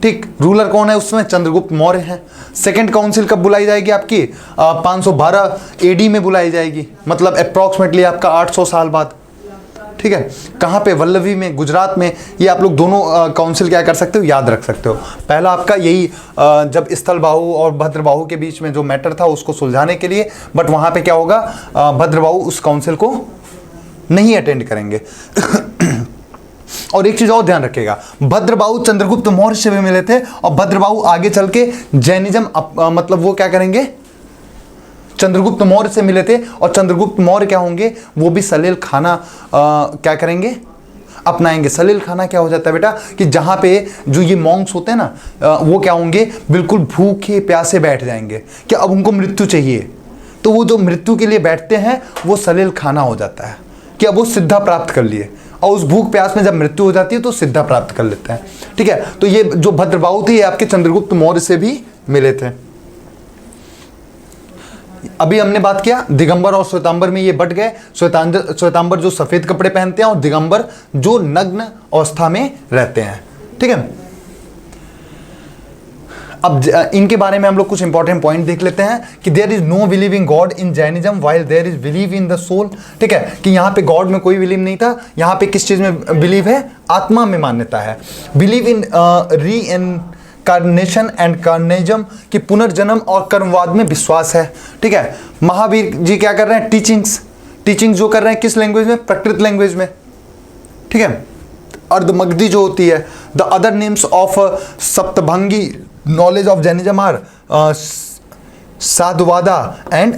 ठीक। रूलर कौन है उसमें, चंद्रगुप्त मौर्य हैं। सेकंड काउंसिल कब बुलाई जाएगी आपकी, 512 एडी में बुलाई जाएगी, मतलब अप्रॉक्सीमेटली आपका 800 साल बाद, ठीक है। कहाँ पे, वल्लभी में, गुजरात में। ये आप लोग दोनों काउंसिल क्या कर सकते हो, याद रख सकते हो। पहला आपका यही जब स्थलबाहु और भद्रबाहु के बीच में जो मैटर था उसको सुलझाने के लिए, बट वहाँ पे क्या होगा, भद्रबाहु उस काउंसिल को नहीं अटेंड करेंगे। और एक चीज और ध्यान रखिएगा, भद्रबाहु चंद्रगुप्त मौर्य से भी मिले थे, और भद्रबाहु आगे चल के जैनिज्म मतलब वो क्या करेंगे, चंद्रगुप्त मौर्य से मिले थे। और चंद्रगुप्त मौर्य क्या होंगे, वो भी सलील खाना क्या करेंगे, अपनाएंगे। सलील खाना क्या हो जाता है बेटा, कि जहां पे जो ये मॉन्क्स होते हैं ना, वो क्या होंगे, बिल्कुल भूखे प्यासे बैठ जाएंगे कि अब उनको मृत्यु चाहिए, तो वो जो मृत्यु के लिए बैठते हैं वो सलील खाना हो जाता है कि अब वो सिद्धा प्राप्त कर लिए, और उस भूख प्यास में जब मृत्यु हो जाती है तो सिद्धा प्राप्त कर लेते हैं, ठीक है। तो ये जो भद्रबाहु थे ये आपके चंद्रगुप्त मौर्य से भी मिले थे। अभी हमने बात किया दिगंबर और श्वेतांबर में ये बट गए। श्वेतांबर जो सफेद कपड़े पहनते हैं और दिगंबर जो नग्न अवस्था में रहते हैं, ठीक है। अब इनके बारे में हम लोग कुछ इंपॉर्टेंट पॉइंट देख लेते हैं कि there is no believing god in Jainism while there is believe in the soul, ठीक है, कि यहाँ पे गॉड में कोई बिलीव नहीं था। यहाँ पे किस चीज में बिलीव है, आत्मा में मान्यता है। बिलीव इन री इनकार्नेशन एंड कार्निज्म, कि पुनर्जन्म और कर्मवाद में विश्वास है, ठीक है। महावीर जी क्या कर रहे हैं, टीचिंग जो कर रहे हैं किस लैंग्वेज में, प्राकृत लैंग्वेज में, ठीक है। अर्धमगधी जो होती है, the other names of Saptabhangi knowledge of Jainism are Sadhuvada and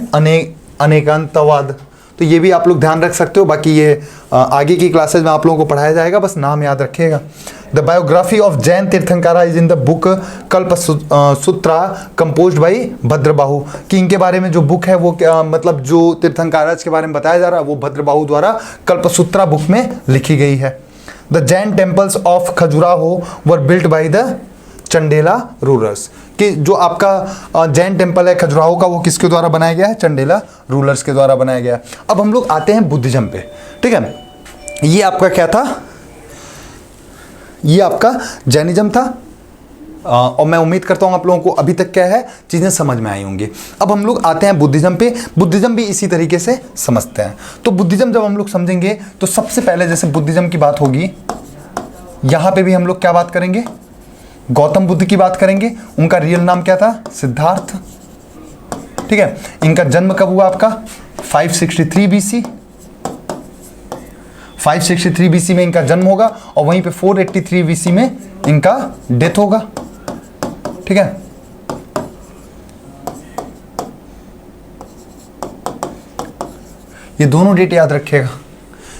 Anekantavada. तो ये भी आप लोग ध्यान रख सकते हो। बाकी ये आगे की क्लासेज में आप लोगों को पढ़ाया जाएगा, बस नाम याद रखिएगा। The biography of Jain Tirthankara is in the book Kalpasutra composed by Bhadrabahu, कि इनके बारे में जो बुक है वो क्या, मतलब जो तीर्थंकाराज के बारे में बताया जा रहा है वो भद्रबाहु द्वारा कल्पसूत्रा बुक में लिखी गई है। The Jain temples of Khajuraho were built by the Chandela rulers, कि जो आपका जैन टेम्पल है खजुराहो का वो किसके द्वारा बनाया गया है, चंडेला रूलर्स के द्वारा बनाया गया है। अब हम लोग आते हैं बुद्धिज्म पे, ठीक है। ये आपका क्या था, ये आपका जैनिज्म था। और मैं उम्मीद करता हूँ आप लोगों को अभी तक क्या है चीज़ें समझ में आई होंगी। अब हम लोग आते हैं बुद्धिज्म पे। बुद्धिज्म भी इसी तरीके से समझते हैं। तो बुद्धिज्म जब हम लोग समझेंगे तो सबसे पहले जैसे बुद्धिज्म की बात होगी, यहाँ पे भी हम लोग क्या बात करेंगे, गौतम बुद्ध की बात करेंगे। उनका रियल नाम क्या था, सिद्धार्थ। ठीक है, इनका जन्म कब हुआ आपका 563 BC। 563 BC में इनका जन्म होगा और वहीं पे 483 BC में इनका डेथ होगा। ठीक है, ये दोनों डेट याद रखिएगा।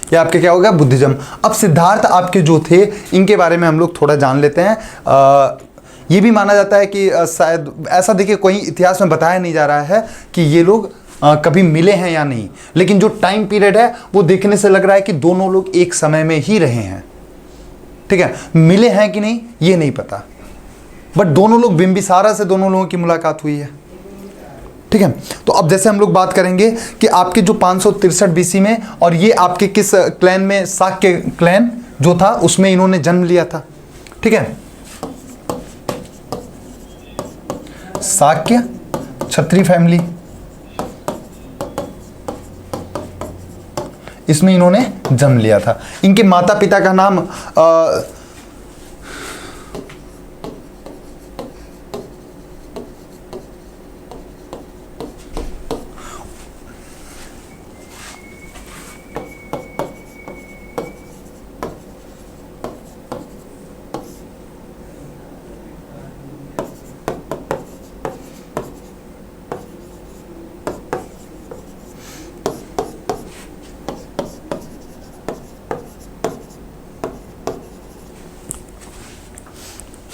ये आपके क्या होगा, बुद्धिज्म। अब सिद्धार्थ आपके जो थे इनके बारे में हम लोग थोड़ा जान लेते हैं। ये भी माना जाता है कि शायद ऐसा, देखिए कोई इतिहास में बताया नहीं जा रहा है कि ये लोग कभी मिले हैं या नहीं, लेकिन जो टाइम पीरियड है वो देखने से लग रहा है कि दोनों लोग एक समय में ही रहे हैं। ठीक है, मिले हैं कि नहीं ये नहीं पता, बट दोनों लोग बिंबिसारा से दोनों लोगों की मुलाकात हुई है। ठीक है, तो अब जैसे हम लोग बात करेंगे कि आपके जो 563 BC में, और ये आपके किस क्लैन में, शाक्य क्लैन जो था उसमें इन्होंने जन्म लिया था। ठीक है, शाक्य क्षत्रिय फैमिली, इसमें इन्होंने जन्म लिया था। इनके माता पिता का नाम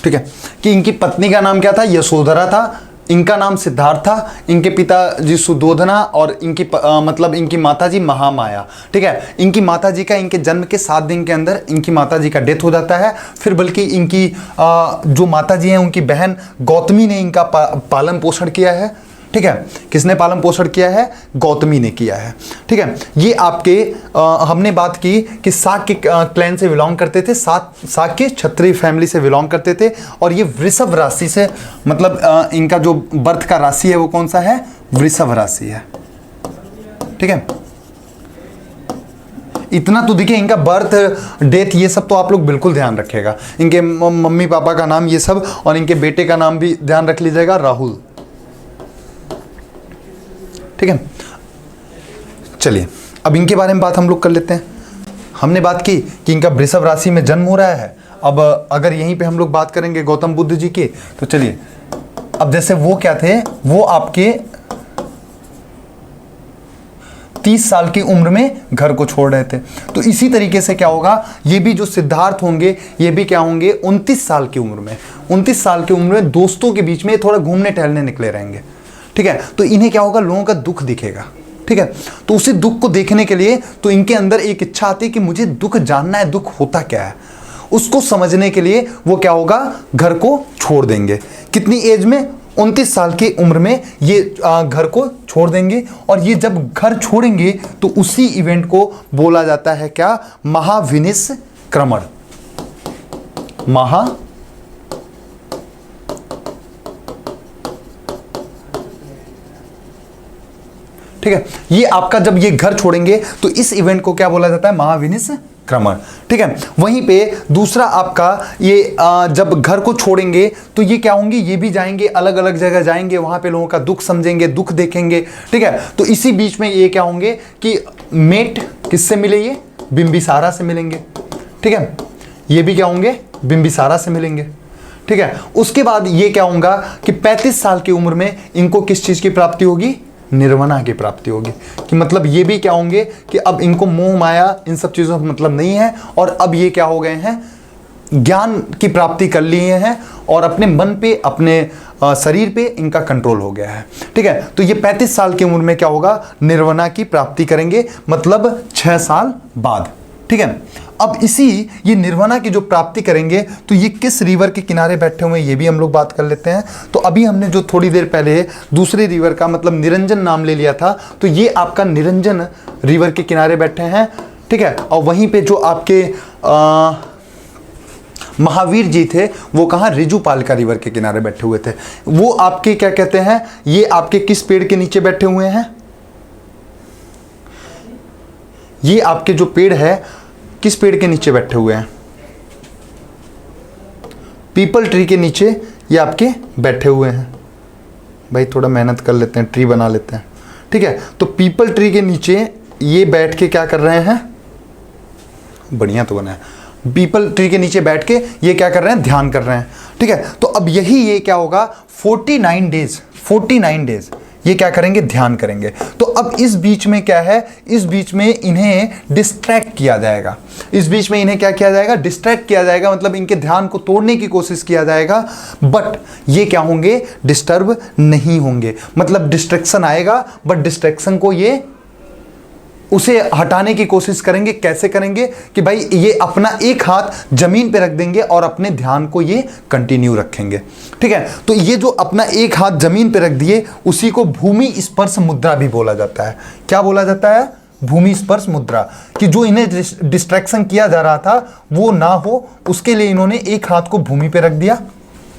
ठीक है, कि इनकी पत्नी का नाम क्या था, यशोधरा था। इनका नाम सिद्धार्थ था। इनके पिताजी सुदोधना और इनकी मतलब इनकी माताजी महामाया। ठीक है, इनकी माताजी का इनके जन्म के 7 दिन के अंदर इनकी माताजी का डेथ हो जाता है। फिर बल्कि इनकी जो माताजी हैं उनकी बहन गौतमी ने इनका पालन पोषण किया है। ठीक है, किसने पालन पोषण किया है, गौतमी ने किया है। ठीक है, ये आपके हमने बात की कि शाक्य क्लैन से बिलोंग करते थे, शाक्य क्षत्रिय फैमिली से बिलोंग करते थे, और ये वृषभ राशि से, मतलब इनका जो बर्थ का राशि है वो कौन सा है, वृषभ राशि है। ठीक है, इतना तो देखिए, इनका बर्थ डेथ ये सब तो आप लोग बिल्कुल ध्यान रखिएगा। इनके मम्मी पापा का नाम ये सब, और इनके बेटे का नाम भी ध्यान रख लीजिएगा, राहुल। ठीक है, चलिए अब इनके बारे में बात हम लोग कर लेते हैं। हमने बात की कि इनका वृषभ राशि में जन्म हो रहा है। अब अगर यहीं पे हम लोग बात करेंगे गौतम बुद्ध जी की, तो चलिए, अब जैसे वो क्या थे, वो आपके 30 साल की उम्र में घर को छोड़ रहे थे। तो इसी तरीके से क्या होगा, ये भी जो सिद्धार्थ होंगे ये भी क्या होंगे, 29 साल की उम्र में, 29 साल की उम्र में दोस्तों के बीच में थोड़ा घूमने टहलने निकले रहेंगे। ठीक है, तो इन्हें क्या होगा, लोगों का दुख दिखेगा। ठीक है, तो उसी दुख को देखने के लिए तो इनके अंदर एक इच्छा आती है कि मुझे दुख जानना है, दुख होता क्या है। उसको समझने के लिए वो क्या होगा, घर को छोड़ देंगे। कितनी एज में, 29 साल की उम्र में ये घर को छोड़ देंगे। और ये जब घर छोड़ेंगे तो उसी इवेंट को बोला जाता है क्या, महाविनिष्क्रमण। ठीक है, ये आपका जब ये घर छोड़ेंगे तो इस इवेंट को क्या बोला जाता है, महाविनिष्क्रमण। ठीक है, वहीं पे दूसरा आपका ये जब घर को छोड़ेंगे तो ये क्या होंगे, ये भी जाएंगे, अलग अलग जगह जाएंगे, वहां पे लोगों का दुख समझेंगे, दुख देखेंगे। ठीक है, तो इसी बीच में ये क्या होंगे कि मेट किससे मिले, ये बिंबिसारा से मिलेंगे। ठीक है, ये भी क्या होंगे, बिंबिसारा से मिलेंगे। ठीक है, उसके बाद ये क्या होगा कि 35 साल की उम्र में इनको किस चीज की प्राप्ति होगी, निर्वाणा की प्राप्ति होगी। कि मतलब ये भी क्या होंगे कि अब इनको मोह माया इन सब चीज़ों का मतलब नहीं है, और अब ये क्या हो गए हैं, ज्ञान की प्राप्ति कर लिए हैं, और अपने मन पे, अपने शरीर पे इनका कंट्रोल हो गया है। ठीक है, तो ये 35 साल की उम्र में क्या होगा, निर्वाणा की प्राप्ति करेंगे, मतलब 6 साल बाद। ठीक है, अब इसी ये निर्वाणा की जो प्राप्ति करेंगे तो ये किस रिवर के किनारे बैठे हुए हैं ये भी हम लोग बात कर लेते हैं। तो अभी हमने जो थोड़ी देर पहले दूसरे रिवर का मतलब निरंजन नाम ले लिया था, तो ये आपका निरंजन रिवर के किनारे बैठे हैं। ठीक है। और वहीं पे जो आपके महावीर जी थे वो कहाँ, रिजुपालका रिवर के किनारे बैठे हुए थे। वो आपके क्या कहते हैं, ये आपके किस पेड़ के नीचे बैठे हुए हैं, ये आपके जो पेड़ है किस पेड़ के नीचे बैठे हुए हैं, पीपल ट्री के नीचे ये आपके बैठे हुए हैं। भाई थोड़ा मेहनत कर लेते हैं, ट्री बना लेते हैं, ठीक है। तो पीपल ट्री के नीचे ये बैठ के क्या कर रहे हैं, बढ़िया तो बना है, पीपल ट्री के नीचे बैठ के ये क्या कर रहे हैं, ध्यान कर रहे हैं, ठीक है। तो अब यही ये क्या होगा, 49 डेज ये क्या करेंगे, ध्यान करेंगे। तो अब इस बीच में क्या है, इस बीच में इन्हें डिस्ट्रैक्ट किया जाएगा, इस बीच में इन्हें क्या किया जाएगा, डिस्ट्रैक्ट किया जाएगा, मतलब इनके ध्यान को तोड़ने की कोशिश किया जाएगा, बट ये क्या होंगे, डिस्टर्ब नहीं होंगे। मतलब डिस्ट्रैक्शन आएगा बट डिस्ट्रैक्शन को ये उसे हटाने की कोशिश करेंगे। कैसे करेंगे कि भाई ये अपना एक हाथ जमीन पे रख देंगे और अपने ध्यान को ये कंटिन्यू रखेंगे, ठीक है। तो ये जो अपना एक हाथ जमीन पे रख दिए उसी को भूमि स्पर्श मुद्रा भी बोला जाता है। क्या बोला जाता है, भूमि स्पर्श मुद्रा। कि जो इन्हें डिस्ट्रैक्शन किया जा रहा था वो ना हो, उसके लिए इन्होंने एक हाथ को भूमि पे रख दिया,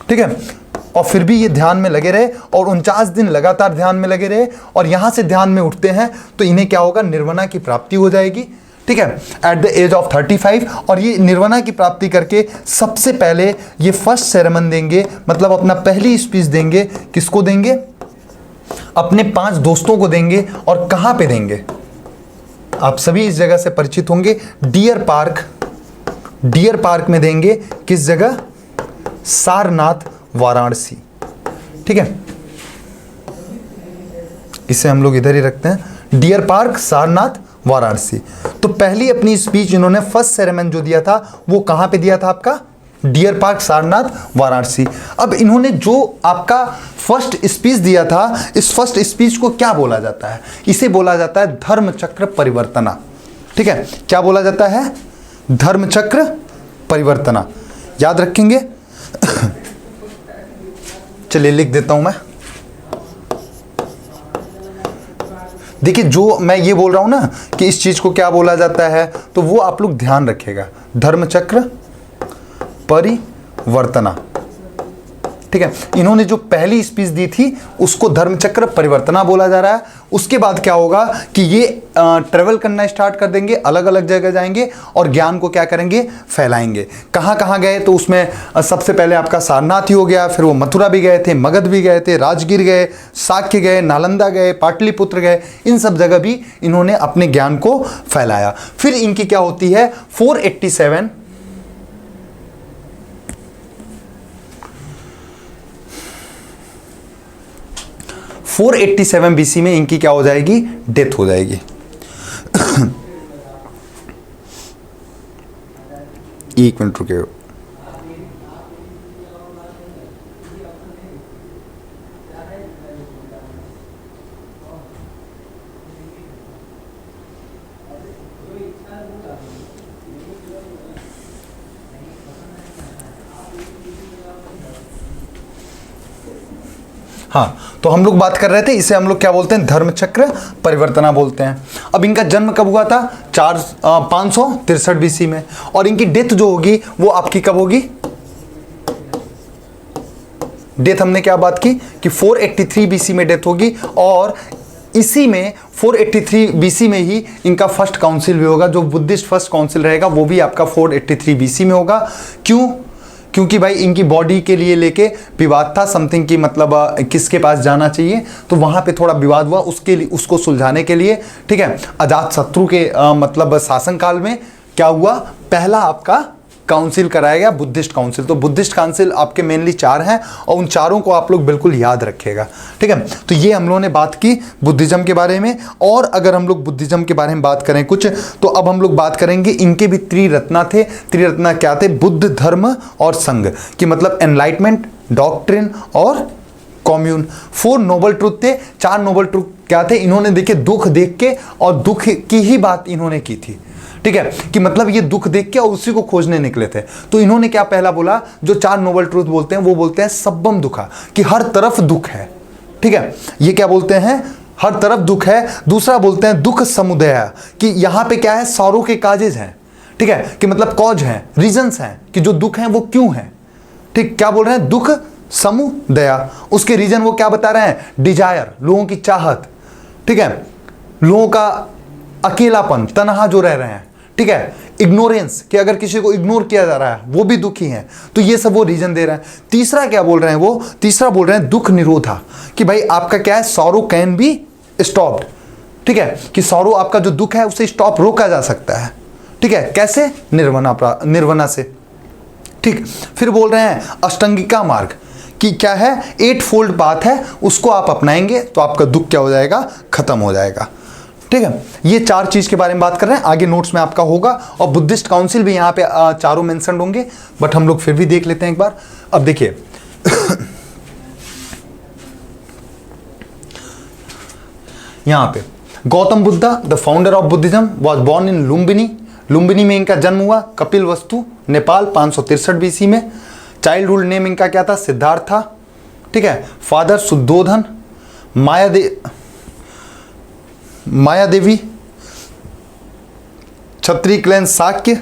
ठीक है। और फिर भी ये ध्यान में लगे रहे और 49 दिन लगातार ध्यान में लगे रहे, और यहां से ध्यान में उठते हैं तो इन्हें क्या होगा, निर्वाणा की प्राप्ति हो जाएगी, ठीक है, एट द एज ऑफ 35। और ये निर्वाणा की प्राप्ति करके सबसे पहले ये फर्स्ट सेरेमन देंगे, मतलब अपना पहली स्पीच देंगे। किसको देंगे, अपने 5 दोस्तों को देंगे। और कहां पे देंगे, आप सभी इस जगह से परिचित होंगे, डियर पार्क में देंगे। किस जगह, सारनाथ वाराणसी, ठीक है। इसे हम लोग इधर ही रखते हैं, डियर पार्क सारनाथ वाराणसी। तो पहली अपनी स्पीच इन्होंने फर्स्ट सेरेमन जो दिया था वो कहां पे दिया था, आपका डियर पार्क सारनाथ वाराणसी। अब इन्होंने जो आपका फर्स्ट स्पीच दिया था, इस फर्स्ट स्पीच को क्या बोला जाता है, इसे बोला जाता है धर्म चक्र परिवर्तना, ठीक है। क्या बोला जाता है, धर्म चक्र परिवर्तना, याद रखेंगे। चलिए लिख देता हूं मैं। देखिए जो मैं ये बोल रहा हूं ना कि इस चीज को क्या बोला जाता है, तो वो आप लोग ध्यान रखिएगा, धर्मचक्र परिवर्तना, ठीक है। इन्होंने जो पहली स्पीच दी थी उसको धर्मचक्र परिवर्तना बोला जा रहा है। उसके बाद क्या होगा कि ये ट्रेवल करना स्टार्ट कर देंगे, अलग अलग जगह जाएंगे और ज्ञान को क्या करेंगे, फैलाएंगे। कहाँ कहाँ गए, तो उसमें सबसे पहले आपका सारनाथ ही हो गया, फिर वो मथुरा भी गए थे, मगध भी गए थे, राजगीर गए, साक्य गए, नालंदा गए, पाटलिपुत्र गए, इन सब जगह भी इन्होंने अपने ज्ञान को फैलाया। फिर इनकी क्या होती है, 487 BC में इनकी क्या हो जाएगी, डेथ हो जाएगी। एक मिनट रुके, हाँ। तो हम लोग बात कर रहे थे, इसे हम लोग क्या बोलते हैं, धर्मचक्र परिवर्तना बोलते हैं। अब इनका जन्म कब हुआ था, 563 BC में, और इनकी डेथ जो होगी वो आपकी कब होगी, डेथ हमने क्या बात की कि 483 BC में डेथ होगी। और इसी में 483 BC में ही इनका फर्स्ट काउंसिल भी होगा, जो बुद्धिस्ट फर्स्ट काउंसिल रहेगा वो भी आपका 483 BC में होगा। क्यों, क्योंकि भाई इनकी बॉडी के लिए लेके विवाद था समथिंग की, मतलब किसके पास जाना चाहिए, तो वहां पे थोड़ा विवाद हुआ, उसके लिए उसको सुलझाने के लिए, ठीक है, अजात शत्रु के मतलब शासनकाल में क्या हुआ, पहला आपका काउंसिल कराया गया, बुद्धिस्ट काउंसिल। तो बुद्धिस्ट काउंसिल आपके मेनली 4 हैं और उन चारों को आप लोग बिल्कुल याद रखिएगा, ठीक है। तो ये हम लोगों ने बात की बुद्धिज्म के बारे में। और अगर हम लोग बुद्धिज्म के बारे में बात करें कुछ, तो अब हम लोग बात करेंगे, इनके भी त्रिरत्ना थे। त्रिरत्ना क्या थे, बुद्ध, धर्म और संघ, कि मतलब एनलाइटमेंट, डॉक्ट्रिन और कॉम्यून। 4 नोबल ट्रुथ थे। 4 नोबल ट्रुथ क्या थे, इन्होंने देखे दुख देख के और दुख की ही बात इन्होंने की थी, ठीक है, कि मतलब ये दुख देख के और उसी को खोजने निकले थे। तो इन्होंने क्या पहला बोला, जो 4 नोबल ट्रूथ बोलते हैं वो बोलते हैं सब्बम दुखा, कि हर तरफ दुख है, ठीक है। ये क्या बोलते हैं, हर तरफ दुख है। दूसरा बोलते हैं दुख समुदय, कि यहाँ पे क्या है, सौरों के काजेज हैं, ठीक है, कि मतलब कॉज हैं, रीजंस हैं कि जो दुख हैं वो क्यों हैं, ठीक। क्या बोल रहे हैं, दुख समुदय, उसके रीजन वो क्या बता रहे हैं, डिजायर, लोगों की चाहत, ठीक है, लोगों का अकेलापन, तनहा जो रह रहे हैं, ठीक है, इग्नोरेंस, कि अगर किसी को इग्नोर किया जा रहा है वो भी दुखी है, तो ये सब वो रीजन दे रहे हैं। तीसरा क्या बोल रहे हैं वो, तीसरा बोल रहे हैं दुख निरोधा, कि भाई आपका क्या है, सॉरो कैन बी स्टॉप्ड, ठीक है, कि सॉरो आपका जो दुख है उसे स्टॉप, रोका जा सकता है, ठीक है, कैसे, निर्वना से, ठीक। फिर बोल रहे हैं अष्टांगिका मार्ग, कि क्या है, 8 फोल्ड पाथ है, उसको आप अपनाएंगे तो आपका दुख क्या हो जाएगा, खत्म हो जाएगा, ठीक है। ये 4 चीज के बारे में बात कर रहे हैं, आगे नोट्स में आपका होगा, और बुद्धिस्ट काउंसिल भी यहाँ पे चारों मेंशन होंगे, बट हम लोग फिर भी देख लेते हैं एक बार। अब देखिए यहाँ पे Gautam Buddha, the founder of Buddhism, was born in Lumbini. Lumbini में इनका जन्म हुआ, कपिल वस्तु, नेपाल, 563 BC में। चाइल्डहुड नेम इनका क्या था, सिद्धार्थ था, ठीक है। फादर शुद्धोधन, माया देवी, क्षत्रिय क्लैन शाक्य।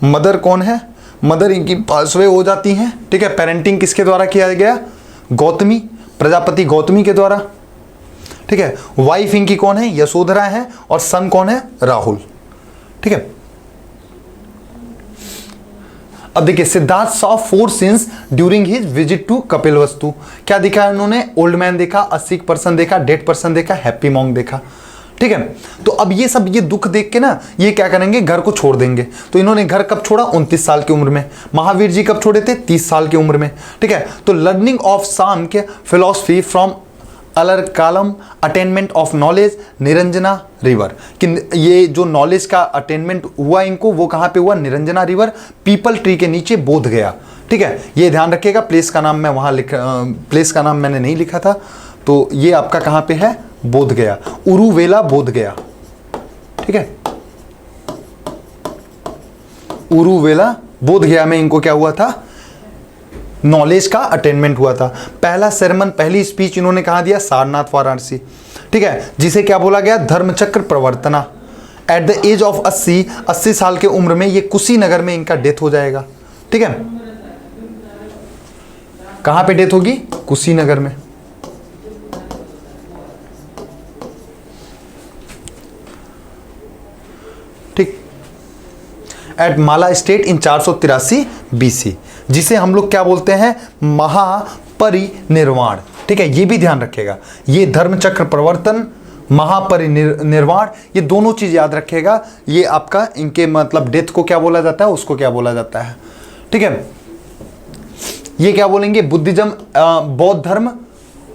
मदर कौन है, मदर इनकी पार्श्वे हो जाती हैं, ठीक है। पेरेंटिंग किसके द्वारा किया गया, गौतमी, प्रजापति गौतमी के द्वारा, ठीक है। वाइफ इनकी कौन है, यशोधरा है, और सन कौन है, राहुल, ठीक है। अब देखिए Siddhartha saw 4 signs during his visit to Kapilavastu. क्या देखा उन्होंने, ओल्ड मैन देखा, अ सिक पर्सन देखा, डेड पर्सन देखा, हैप्पी मॉन्क देखा, ठीक है। तो अब ये सब ये दुख देख के ना ये क्या करेंगे, घर को छोड़ देंगे। तो इन्होंने घर कब छोड़ा, 29 साल की उम्र में। महावीर जी कब छोड़े थे, 30 साल की उम्र में, ठीक है। तो learning of Sankhya philosophy from अलर column, attainment of knowledge, Niranjana river, कि ये जो नॉलेज का अटेनमेंट हुआ इनको, वो कहाँ पे हुआ, निरंजना रिवर, पीपल ट्री के नीचे बोध गया, ठीक है। ये ध्यान रखिएगा, प्लेस का नाम मैं वहाँ प्लेस का नाम मैंने नहीं लिखा था, तो ये आपका कहाँ पे है, बोध गया, उरुवेला बोध गया, ठीक है। उरुवेला बोध गया में इनको क्या हुआ था, नॉलेज का अटेनमेंट हुआ था। पहला सरमन, पहली स्पीच इन्होंने कहाँ दिया, सारनाथ वाराणसी, ठीक है, जिसे क्या बोला गया, धर्मचक्र प्रवर्तना। एट द एज ऑफ 80 साल के उम्र में ये कुशीनगर में इनका डेथ हो जाएगा, ठीक है। कहां पे डेथ होगी, कुशीनगर में, ठीक। एट माला स्टेट इन 483 BC, जिसे हम लोग क्या बोलते हैं, महापरिनिर्वाण, ठीक है। ये भी ध्यान रखिएगा, ये धर्मचक्र प्रवर्तन, महापरिनिर्वाण, ये दोनों चीज याद रखिएगा। ये आपका इनके मतलब डेथ को क्या बोला जाता है, उसको क्या बोला जाता है, ठीक है। ये क्या बोलेंगे, बुद्धिज्म, बौद्ध धर्म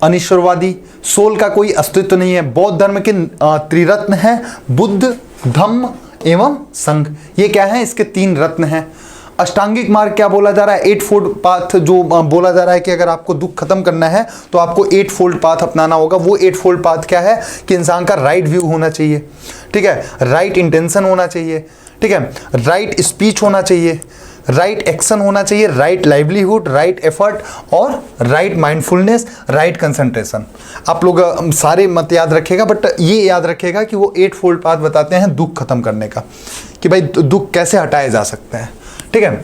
अनिश्वरवादी, सोल का कोई अस्तित्व नहीं है। बौद्ध धर्म के त्रिरत्न है, बुद्ध, धम्म एवं संघ, ये क्या है, इसके 3 रत्न हैं। अष्टांगिक मार्ग क्या बोला जा रहा है, 8 फोल्ड पाथ, जो बोला जा रहा है कि अगर आपको दुख खत्म करना है तो आपको 8 फोल्ड पाथ अपनाना होगा। वो 8 फोल्ड पाथ क्या है, कि इंसान का राइट व्यू होना चाहिए, ठीक है, राइट इंटेंशन होना चाहिए, ठीक है, राइट स्पीच होना चाहिए, राइट एक्शन होना चाहिए, राइट लाइवलीहुड, राइट एफर्ट, और राइट माइंडफुलनेस, राइट कंसंट्रेशन। आप लोग सारे मत याद रखिएगा, बट ये याद रखिएगा कि वो 8 फोल्ड पाथ बताते हैं दुख खत्म करने का, कि भाई दुख कैसे हटाए जा सकते हैं, ठीक है।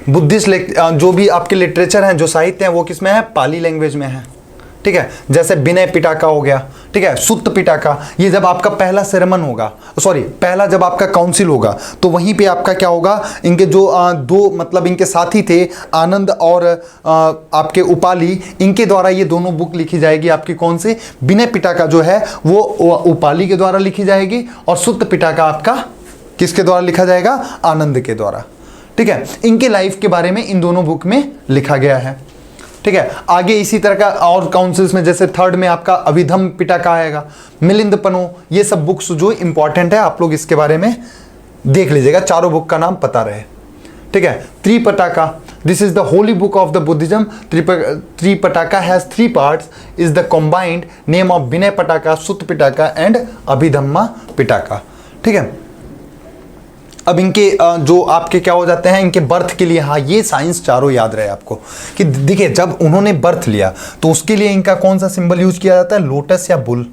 बुद्धिस्ट जो भी आपके लिटरेचर हैं, जो साहित्य हैं, वो किस में है, पाली लैंग्वेज में है, ठीक है। जैसे विनय पिटका हो गया, ठीक है, सुत्त पिटका, ये जब आपका पहला सेरेमन होगा, सॉरी पहला जब आपका काउंसिल होगा, तो वहीं पे आपका क्या होगा, इनके जो 2 मतलब इनके साथी थे, आनंद और आपके उपाली, इनके द्वारा ये दोनों बुक लिखी जाएगी। आपकी कौन सी, विनय पिटका जो है वो उपाली के द्वारा लिखी जाएगी, और सुत्त पिटका आपका किसके द्वारा लिखा जाएगा, आनंद के द्वारा, ठीक है। इनके लाइफ के बारे में इन दोनों बुक में लिखा गया है, ठीक है। आगे इसी तरह का और काउंसिल्स में, जैसे 3rd में आपका अभिधम पिटका आएगा, मिलिंद पनो, ये सब बुक्स जो इंपॉर्टेंट है, आप लोग इसके बारे में देख लीजिएगा, चारों बुक का नाम पता रहे, ठीक है। Tripitaka, this is the holy book of the Buddhism. Tripitaka has 3 parts, is the combined name of Vinaya Pitaka, Sutta Pitaka and Abhidhamma Pitaka, ठीक है। अब इनके जो आपके क्या हो जाते हैं इनके बर्थ के लिए, हाँ ये साइंस चारों याद रहे आपको कि देखिए जब उन्होंने बर्थ लिया तो उसके लिए इनका कौन सा सिंबल यूज किया जाता है, लोटस या बुल।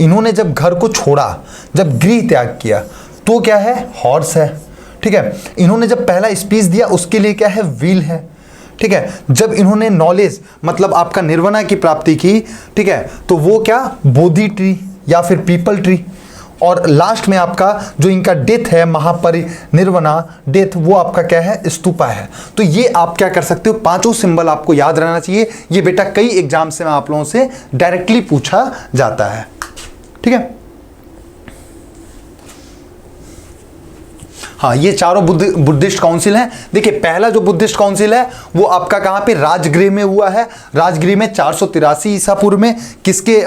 इन्होंने जब घर को छोड़ा, जब गृह त्याग किया तो क्या है, हॉर्स है, ठीक है। इन्होंने जब पहला स्पीच दिया उसके लिए क्या है, व्हील है, ठीक है। जब इन्होंने नॉलेज मतलब आपका निर्वाणा की प्राप्ति की, ठीक है, तो वो क्या, बोधि ट्री या फिर पीपल ट्री। और लास्ट में आपका जो इनका डेथ है, महापरिनिर्वाणा डेथ, वो आपका क्या है, स्तूपा है। तो ये आप क्या कर सकते हो, पांचों सिंबल आपको याद रहना चाहिए। ये बेटा कई एग्जाम से आप लोगों से डायरेक्टली पूछा जाता है, ठीक है। हाँ, ये चारों बुद्धिस्ट काउंसिल हैं। देखिए पहला जो बुद्धिस्ट काउंसिल है वो आपका कहाँ पे, राजगृह में हुआ है। राजगृह में 483 ईसा पूर्व में, किसके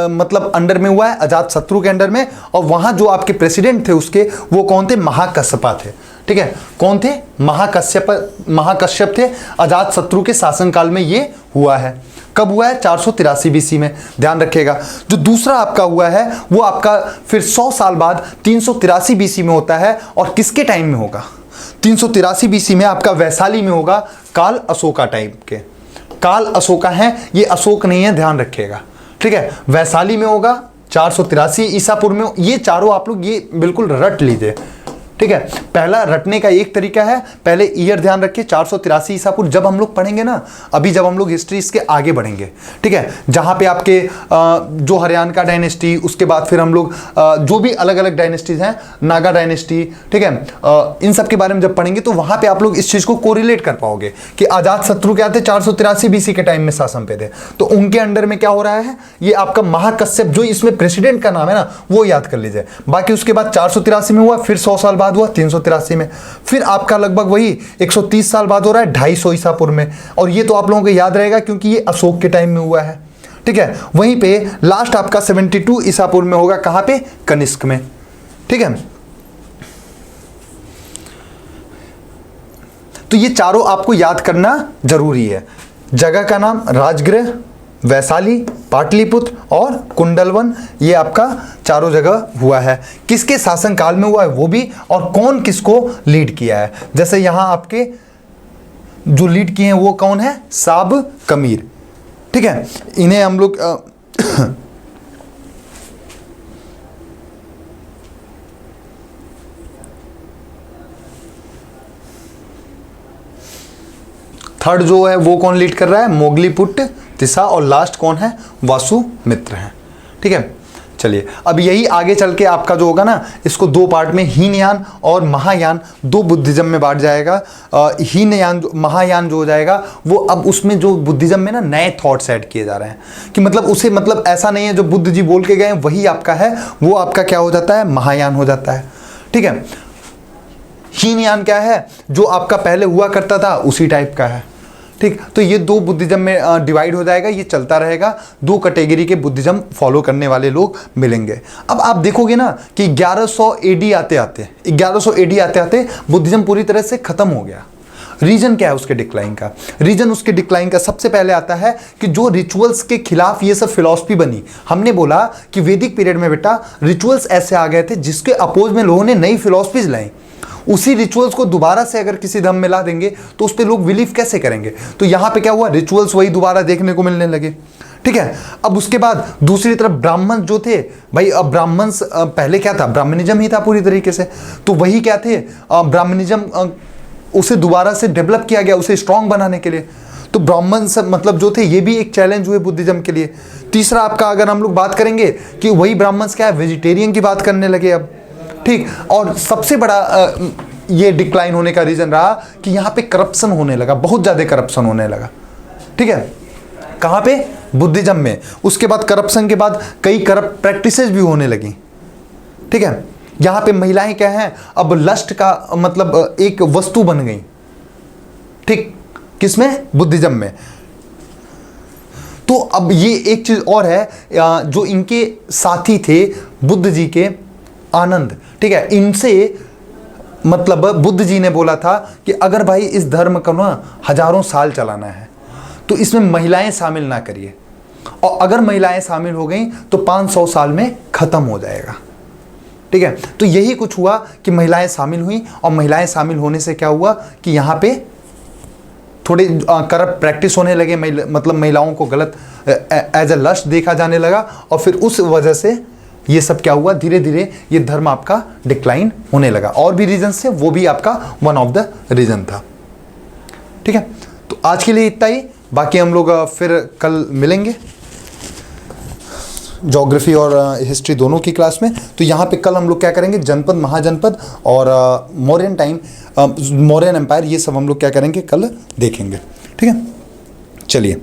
मतलब अंडर में हुआ है, अजात शत्रु के अंडर में। और वहाँ जो आपके प्रेसिडेंट थे उसके, वो कौन थे, महाकश्यपा थे, ठीक है। कौन थे, महाकश्यप थे। अजात शत्रु के शासनकाल में ये हुआ है। कब हुआ है, 483 बीसी में, ध्यान रखिएगा। जो दूसरा आपका हुआ है वो आपका फिर 100 साल बाद 383 बीसी में होता है। और किसके टाइम में होगा, 383 बीसी में आपका वैशाली में होगा, काल अशोका टाइम के। काल अशोका है, ये अशोक नहीं है, ध्यान रखिएगा, ठीक है। वैशाली में होगा 483 ईसा पूर्व में। ये चारों आप लोग ये बिल्कुल रट लीजिए, ठीक है। पहला रटने का एक तरीका है, पहले ईयर ध्यान रखिए, 483 ईसा पूर्व। जब हम लोग पढ़ेंगे ना, अभी जब हम लोग हिस्ट्री इसके आगे बढ़ेंगे, ठीक है, जहाँ पे आपके जो हरियाणा का डायनेस्टी, उसके बाद फिर हम लोग जो भी अलग अलग डायनेस्टीज हैं, नागा डायनेस्टी, ठीक है, इन सब के बारे में जब पढ़ेंगे तो वहाँ पे आप लोग इस चीज़ को कोरिलेट कर पाओगे कि अजात शत्रु क्या थे, 483 बीसी के टाइम में शासन पे थे, तो उनके अंडर में क्या हो रहा है, ये आपका महाकश्यप, जो इसमें प्रेसिडेंट का नाम है ना, वो याद कर लीजिए। बाकी उसके बाद 483 में हुआ, फिर 100 साल बाद हुआ 383 में, फिर आपका लगभग वही 130 साल बाद हो रहा है 250 ईसा पूर्व में। और ये तो आप लोगों को याद रहेगा क्योंकि ये अशोक के टाइम में हुआ है, ठीक है। वहीं पे लास्ट आपका 72 ईसा पूर्व में होगा, कहां पे, कनिष्क में, ठीक है। तो ये चारों आपको याद करना जरूरी है। जगह का नाम राजगृह, वैशाली, पाटलिपुत्र और कुंडलवन, ये आपका चारों जगह हुआ है। किसके शासनकाल में हुआ है वो भी, और कौन किसको लीड किया है। जैसे यहां आपके जो लीड किए हैं वो कौन है, साब कमीर, ठीक है। इन्हें हम लोग थर्ड जो है वो कौन लीड कर रहा है, मोगलीपुट तिसा। और लास्ट कौन है, वासुमित्र है, ठीक है। चलिए अब यही आगे चल के आपका जो होगा ना, इसको दो पार्ट में, हीनयान और महायान, दो बुद्धिज्म में बांट जाएगा। हीनयान महायान जो हो जाएगा वो अब उसमें जो बुद्धिज्म में ना नए थॉट्स ऐड किए जा रहे हैं कि मतलब उसे मतलब ऐसा नहीं है जो बुद्ध जी बोल के गए वही आपका है, वो आपका क्या हो जाता है, महायान हो जाता है, ठीक है। हीनयान क्या है, जो आपका पहले हुआ करता था उसी टाइप का है, ठीक। तो ये दो बुद्धिज्म में डिवाइड हो जाएगा, ये चलता रहेगा, दो कैटेगरी के बुद्धिज्म फॉलो करने वाले लोग मिलेंगे। अब आप देखोगे ना कि 1100 एडी आते आते बुद्धिज्म पूरी तरह से खत्म हो गया। रीजन क्या है उसके डिक्लाइन का, रीजन उसके डिक्लाइन का सबसे पहले आता है कि जो रिचुअल्स के खिलाफ ये सब फिलॉसफी बनी। हमने बोला कि वैदिक पीरियड में बेटा रिचुअल्स ऐसे आ गए थे जिसके अपोज में लोगों ने नई फिलॉसफीज लाई। उसी रिचुअल्स को दोबारा से अगर किसी धर्म में ला देंगे तो उस पर लोग बिलीव कैसे करेंगे। तो यहां पे क्या हुआ, रिचुअल्स वही दोबारा देखने को मिलने लगे, ठीक है। अब उसके बाद दूसरी तरफ ब्राह्मण जो थे भाई, अब ब्राह्मण पहले क्या था, ब्राह्मणिज्म ही था पूरी तरीके से, तो वही क्या थे, ब्राह्मणिज्म उसे दोबारा से डेवलप किया गया उसे स्ट्रांग बनाने के लिए। तो ब्राह्मण सब मतलब जो थे ये भी एक चैलेंज हुए बुद्धिज्म के लिए। तीसरा आपका अगर हम लोग बात करेंगे कि वही ब्राह्मण क्या है, वेजिटेरियन की बात करने लगे अब, ठीक। और सबसे बड़ा ये डिक्लाइन होने का रीजन रहा कि यहाँ पे करप्शन होने लगा, बहुत ज़्यादा करप्शन होने लगा, ठीक है। कहाँ पे, बुद्धिज्म में। उसके बाद करप्शन के बाद कई करप्ट प्रैक्टिसेस भी होने लगी, ठीक है। यहाँ पे महिलाएं क्या हैं, अब लस्ट का मतलब एक वस्तु बन गई, ठीक, किसमें, बुद्धिज्म में। तो अब ये एक चीज और है, जो इनके साथी थे बुद्ध जी के, आनंद, ठीक है, इनसे मतलब बुद्ध जी ने बोला था कि अगर भाई इस धर्म को ना 1000 साल चलाना है तो इसमें महिलाएं शामिल ना करिए, और अगर महिलाएं शामिल हो गई तो 500 साल में खत्म हो जाएगा, ठीक है। तो यही कुछ हुआ कि महिलाएं शामिल हुई, और महिलाएं शामिल होने से क्या हुआ कि यहाँ पे थोड़े करप्ट प्रैक्टिस होने लगे, मतलब महिलाओं को गलत एज ए लस्ट देखा जाने लगा, और फिर उस वजह से ये सब क्या हुआ, धीरे धीरे ये धर्म आपका डिक्लाइन होने लगा। और भी रीजन थे, वो भी आपका वन ऑफ द रीजन था। ठीक है, तो आज के लिए इतना ही, बाकी हम लोग फिर कल मिलेंगे ज्योग्राफी और हिस्ट्री दोनों की क्लास में। तो यहाँ पे कल हम लोग क्या करेंगे, जनपद, महाजनपद और मौर्यन टाइम, मौर्यन एम्पायर, ये सब हम लोग क्या करेंगे कल देखेंगे। ठीक है, चलिए।